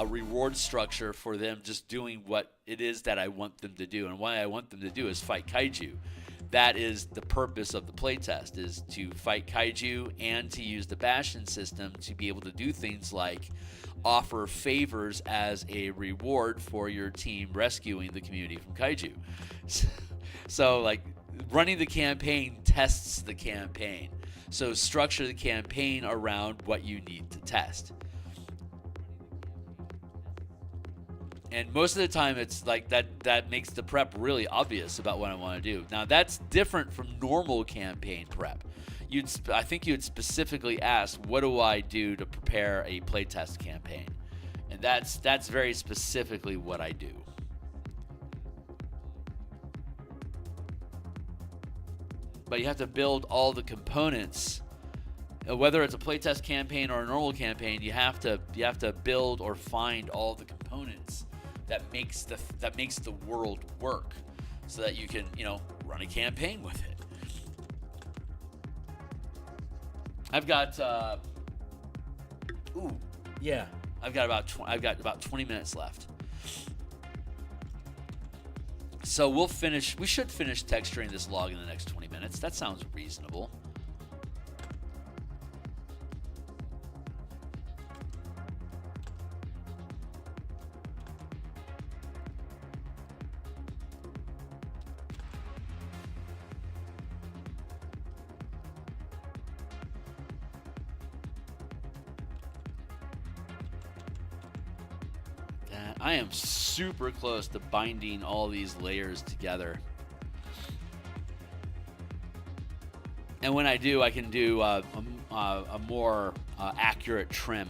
reward structure for them just doing what it is that I want them to do. And why I want them to do is fight kaiju. That is the purpose of the playtest, is to fight kaiju and to use the bastion system to be able to do things like offer favors as a reward for your team rescuing the community from kaiju. So, like, running the campaign tests the campaign. So structure the campaign around what you need to test. And most of the time, it's like that makes the prep really obvious about what I want to do. Now, that's different from normal campaign prep. I think you'd specifically ask, what do I do to prepare a playtest campaign? And that's very specifically what I do. But you have to build all the components. Whether it's a playtest campaign or a normal campaign, you have to build or find all the components that makes the world work, so that you can run a campaign with it. I've got I've got about 20 minutes left. So we should finish texturing this log in the next 20 minutes. That sounds reasonable. I am super close to binding all these layers together. And when I do, I can do a more accurate trim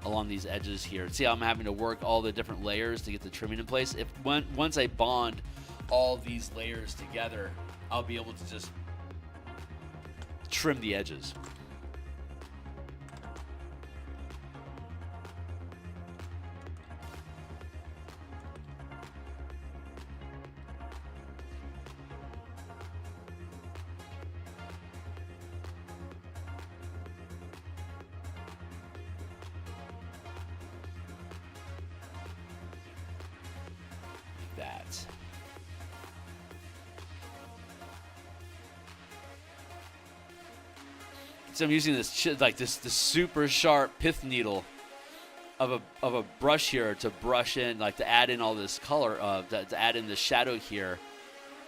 along these edges here. See how I'm having to work all the different layers to get the trimming in place? Once I bond all these layers together, I'll be able to just trim the edges. That. So I'm using this super sharp pith needle of a brush here to brush in, to add in all this color, to add in the shadow here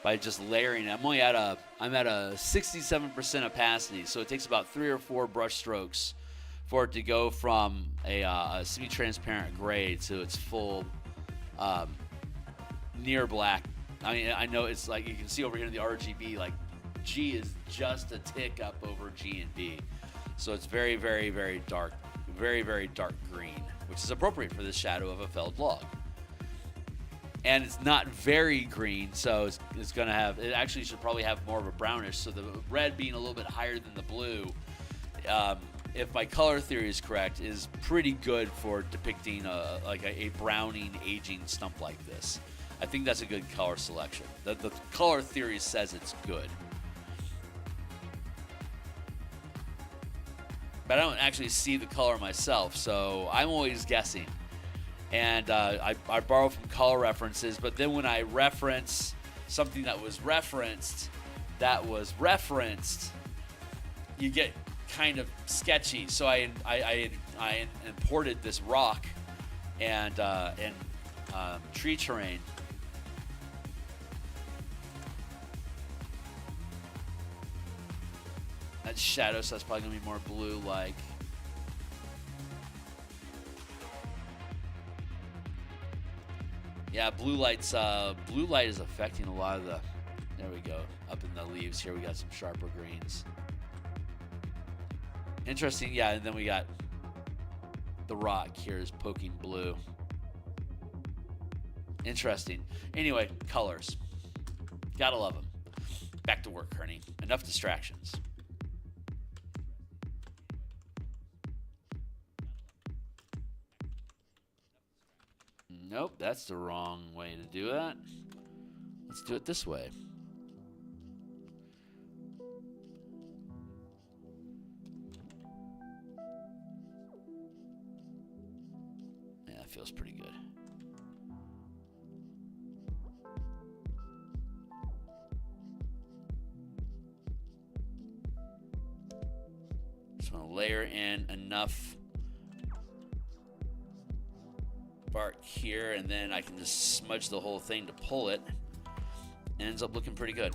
by just layering it. I'm at a 67% opacity, so it takes about 3 or 4 brush strokes for it to go from a semi-transparent gray to its full near black. I mean, I know it's like you can see over here in the RGB, like G is just a tick up over G and B. So it's very, very, very dark, very, very dark green, which is appropriate for the shadow of a felled log. And it's not very green, so it's going to have, it actually should probably have more of a brownish. So the red being a little bit higher than the blue, if my color theory is correct, is pretty good for depicting a browning aging stump like this. I think that's a good color selection. The color theory says it's good. But I don't actually see the color myself, so I'm always guessing. And I borrow from color references, but then when I reference something that was referenced, you get kind of sketchy. So I imported this rock and tree terrain. That shadow, so that's probably gonna be more blue-like. Yeah, blue light is affecting a lot of the. There we go. Up in the leaves here, we got some sharper greens. Interesting, yeah. And then we got the rock here is poking blue. Interesting. Anyway, colors. Gotta love them. Back to work, Kearney. Enough distractions. Nope, that's the wrong way to do that. Let's do it this way. Yeah, that feels pretty good. Just want to layer in enough bark here, and then I can just smudge the whole thing to pull it. It ends up looking pretty good.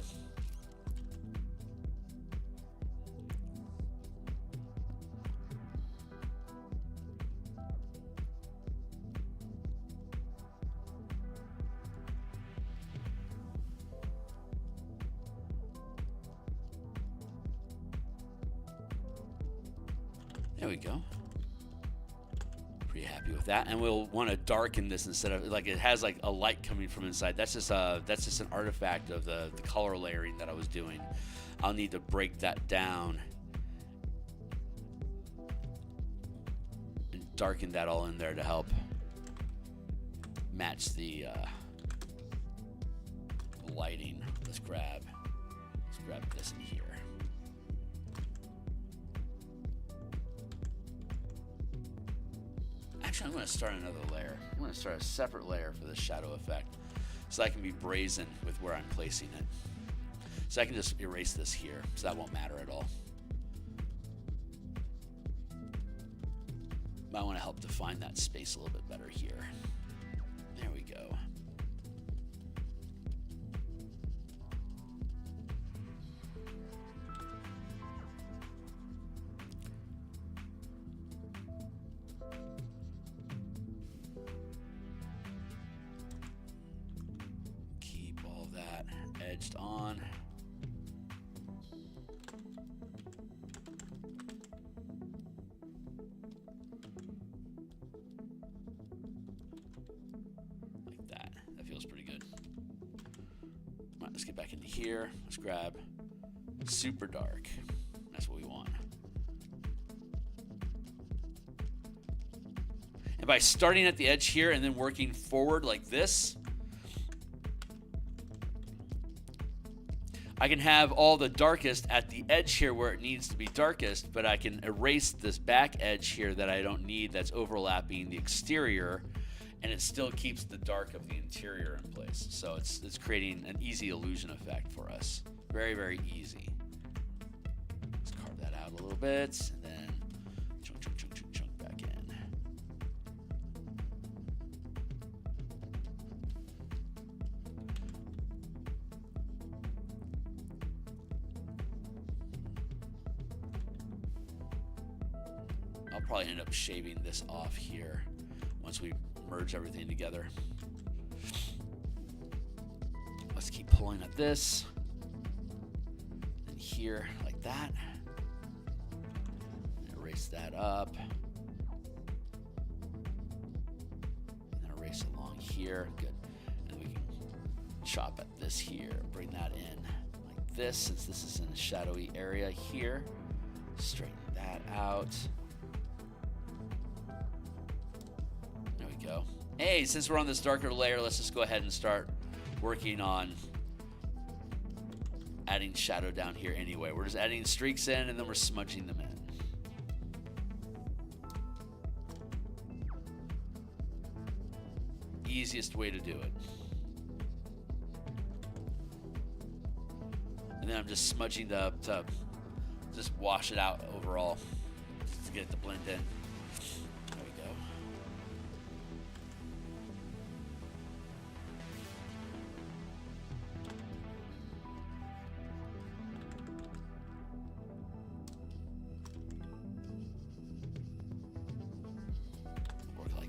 There we go. Pretty happy with that. And we'll want to darken this instead of, like, it has like a light coming from inside. That's just an artifact of the color layering that I was doing. I'll need to break that down and darken that all in there to help match the lighting. Let's grab this in here. Actually, I'm going to start another layer. I'm going to start a separate layer for the shadow effect so I can be brazen with where I'm placing it. So I can just erase this here, so that won't matter at all. But I want to help define that space a little bit better here. There we go. Keep all that edged on. Let's get back into here. Let's grab super dark. That's what we want. And by starting at the edge here and then working forward like this, I can have all the darkest at the edge here where it needs to be darkest, but I can erase this back edge here that I don't need, that's overlapping the exterior, and it still keeps the dark of the interior in place. So it's creating an easy illusion effect for us. Very, very easy. Let's carve that out a little bit, and then chunk back in. I'll probably end up shaving this off here once we merge everything together. Let's keep pulling at this. And here, like that. And erase that up. And then erase along here. Good. And we can chop at this here. Bring that in like this, since this is in a shadowy area here. Straighten that out. Go. Hey, since we're on this darker layer, let's just go ahead and start working on adding shadow down here anyway. We're just adding streaks in and then we're smudging them in. Easiest way to do it. And then I'm just smudging to just wash it out overall to get it to blend in.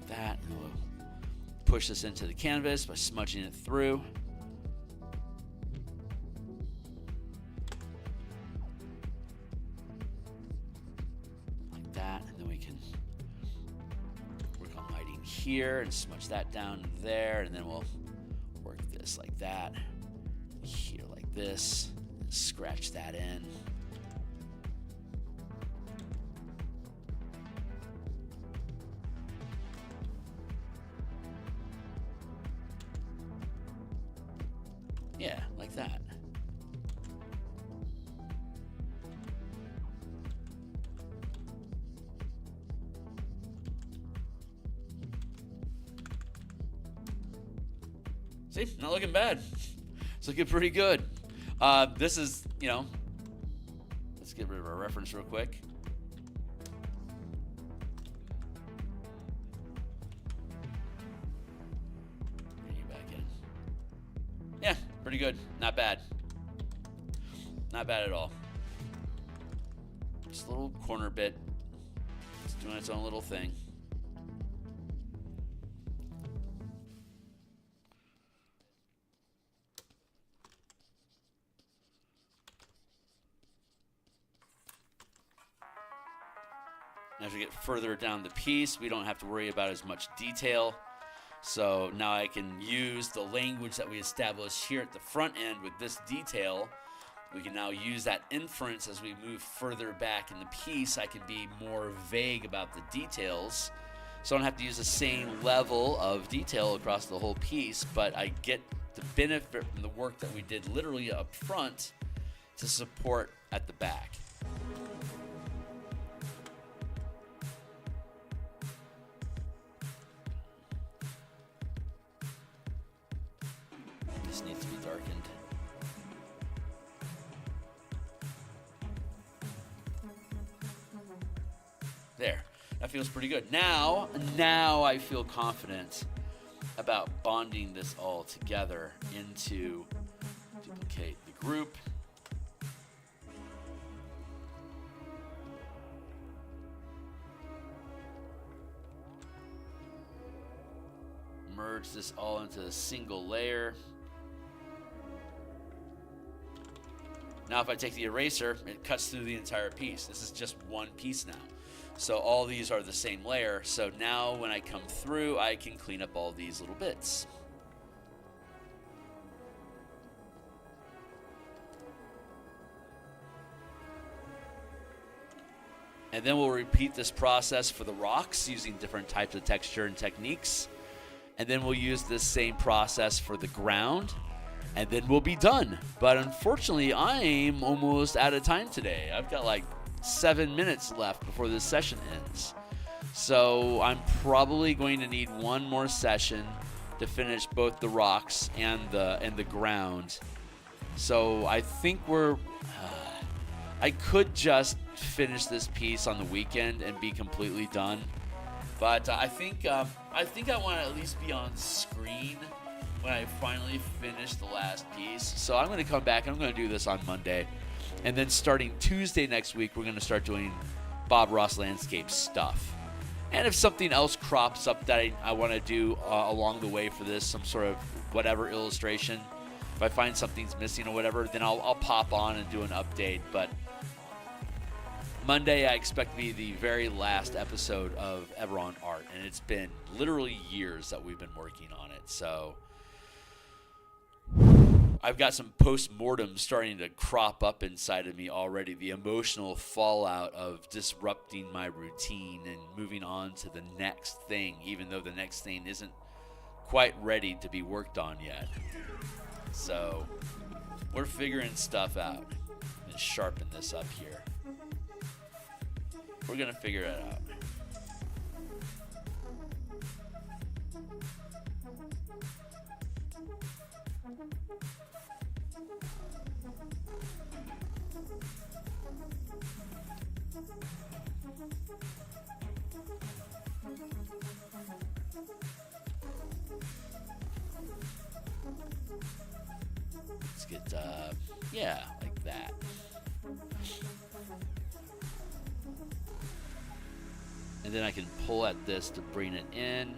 That, and we'll push this into the canvas by smudging it through. Like that, and then we can work on lighting here and smudge that down there, and then we'll work this like that, here like this, and scratch that in. Yeah, like that. See, not looking bad. It's looking pretty good. This is, let's get rid of our reference real quick. Pretty good. Not bad. Not bad at all. Just a little corner bit. It's doing its own little thing. As we get further down the piece, we don't have to worry about as much detail. So now I can use the language that we established here at the front end with this detail. We can now use that inference as we move further back in the piece. I can be more vague about the details. So I don't have to use the same level of detail across the whole piece, but I get the benefit from the work that we did literally up front to support at the back. This needs to be darkened. There. That feels pretty good. Now I feel confident about bonding this all together into duplicate the group. Merge this all into a single layer. Now if I take the eraser, it cuts through the entire piece. This is just one piece now. So all these are the same layer. So now when I come through, I can clean up all these little bits. And then we'll repeat this process for the rocks using different types of texture and techniques. And then we'll use this same process for the ground. And then we'll be done. But unfortunately, I'm almost out of time today. I've got like 7 minutes left before this session ends. So I'm probably going to need one more session to finish both the rocks and the ground. So I think I could just finish this piece on the weekend and be completely done. But I think I want to at least be on screen when I finally finish the last piece. So I'm going to come back and I'm going to do this on Monday. And then starting Tuesday next week, we're going to start doing Bob Ross landscape stuff. And if something else crops up that I want to do along the way for this, some sort of whatever illustration, if I find something's missing or whatever, then I'll pop on and do an update. But Monday, I expect to be the very last episode of Eberron Art. And it's been literally years that we've been working on it. So I've got some post-mortem starting to crop up inside of me already. The emotional fallout of disrupting my routine and moving on to the next thing, even though the next thing isn't quite ready to be worked on yet. So we're figuring stuff out and sharpen this up here. We're going to figure it out. Let's get, yeah, like that. And then I can pull at this to bring it in.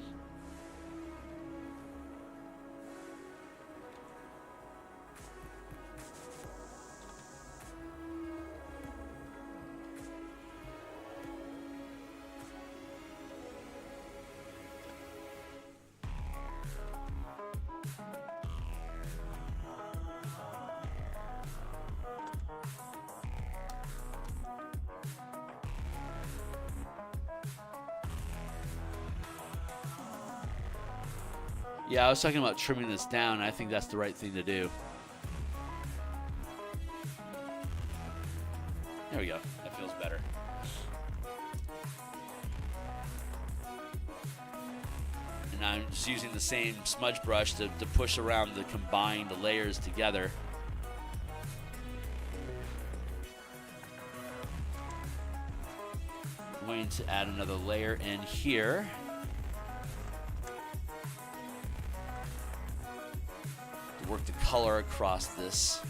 Yeah, I was talking about trimming this down. I think that's the right thing to do. There we go. That feels better. And I'm just using the same smudge brush to push around the combined layers together. I'm going to add another layer in here. Work the color across this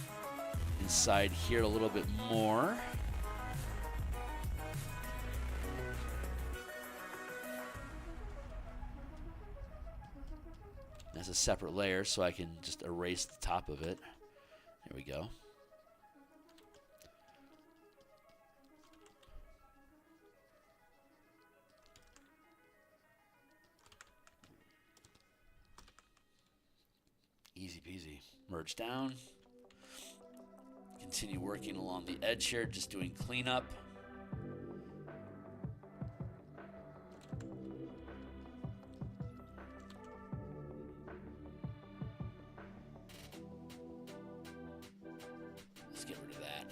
inside here a little bit more. That's a separate layer, so I can just erase the top of it. There we go. Easy peasy. Merge down. Continue working along the edge here, just doing cleanup. Let's get rid of that.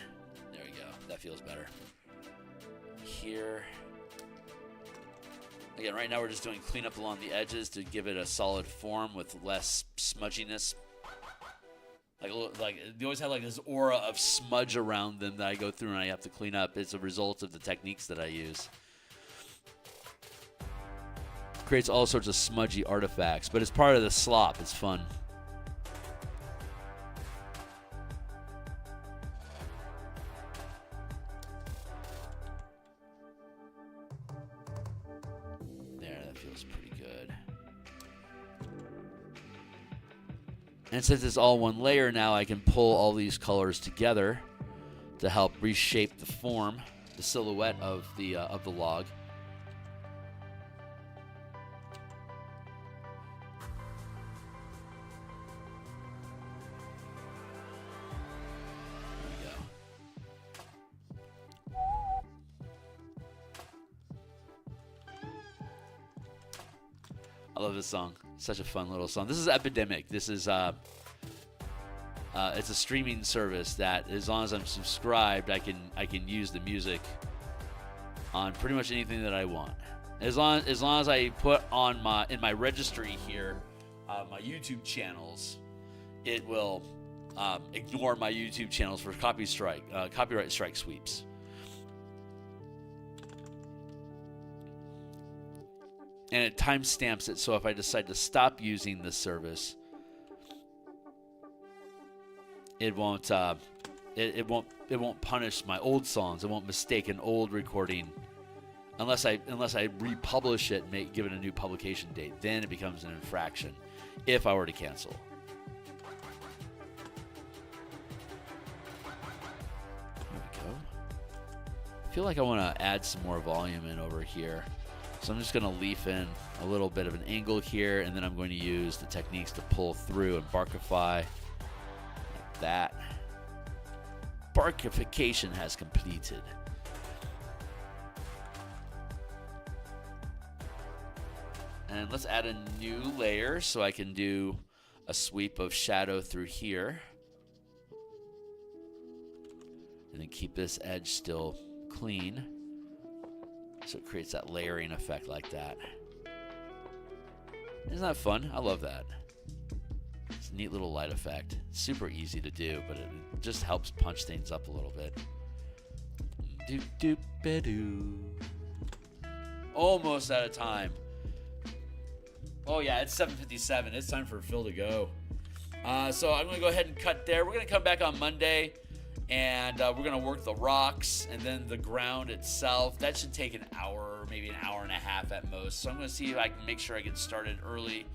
There we go. That feels better. Here. Again, right now we're just doing cleanup along the edges to give it a solid form with less smudginess. Like they always have like this aura of smudge around them that I go through and I have to clean up. It's a result of the techniques that I use. Creates all sorts of smudgy artifacts, but it's part of the slop. It's fun. And since it's all one layer now, I can pull all these colors together to help reshape the form, the silhouette of the log. There we go. I love this song. Such a fun little song. This is Epidemic. This is it's a streaming service that, as long as I'm subscribed, I can use the music on pretty much anything that I want. As long as I put on in my registry here my YouTube channels, it will ignore my YouTube channels for copyright strike sweeps. And it timestamps it, so if I decide to stop using this service, it won't punish my old songs. It won't mistake an old recording unless I republish it and give it a new publication date. Then it becomes an infraction if I were to cancel. There we go. I feel like I want to add some more volume in over here. So I'm just going to leaf in a little bit of an angle here, and then I'm going to use the techniques to pull through and barkify like that. Barkification has completed. And let's add a new layer so I can do a sweep of shadow through here. And then keep this edge still clean. So it creates that layering effect like that. Isn't that fun? I love that. It's a neat little light effect. Super easy to do, but it just helps punch things up a little bit. Doop-doop-ba-doo. Almost out of time. Oh yeah, it's 7:57. It's time for Phil to go. So I'm going to go ahead and cut there. We're going to come back on Monday. And we're going to work the rocks and then the ground itself. That should take an hour, maybe an hour and a half at most. So I'm going to see if I can make sure I get started early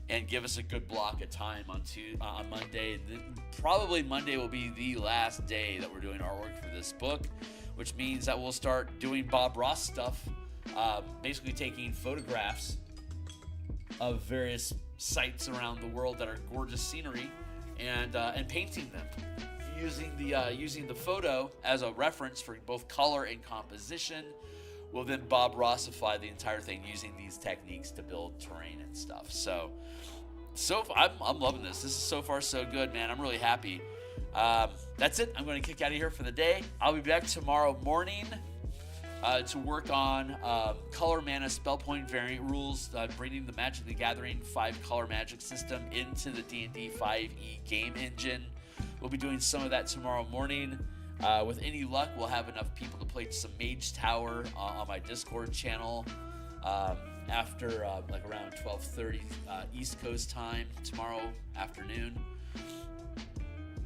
and give us a good block of time on Monday. Probably Monday will be the last day that we're doing artwork for this book, which means that we'll start doing Bob Ross stuff, basically taking photographs of various sites around the world that are gorgeous scenery and painting them. Using the photo as a reference for both color and composition, will then Bob Rossify the entire thing using these techniques to build terrain and stuff. So I'm loving this. This is so far so good, man. I'm really happy. That's it. I'm going to kick out of here for the day. I'll be back tomorrow morning to work on color mana spell point variant rules, bringing the Magic the Gathering 5 color magic system into the D&D 5e game engine. We'll be doing some of that tomorrow morning. With any luck, we'll have enough people to play some Mage Tower on my Discord channel after like around 12:30 East Coast time tomorrow afternoon.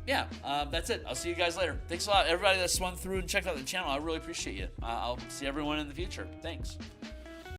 Yeah, that's it. I'll see you guys later. Thanks a lot, everybody that swung through and checked out the channel. I really appreciate you. I'll see everyone in the future. Thanks.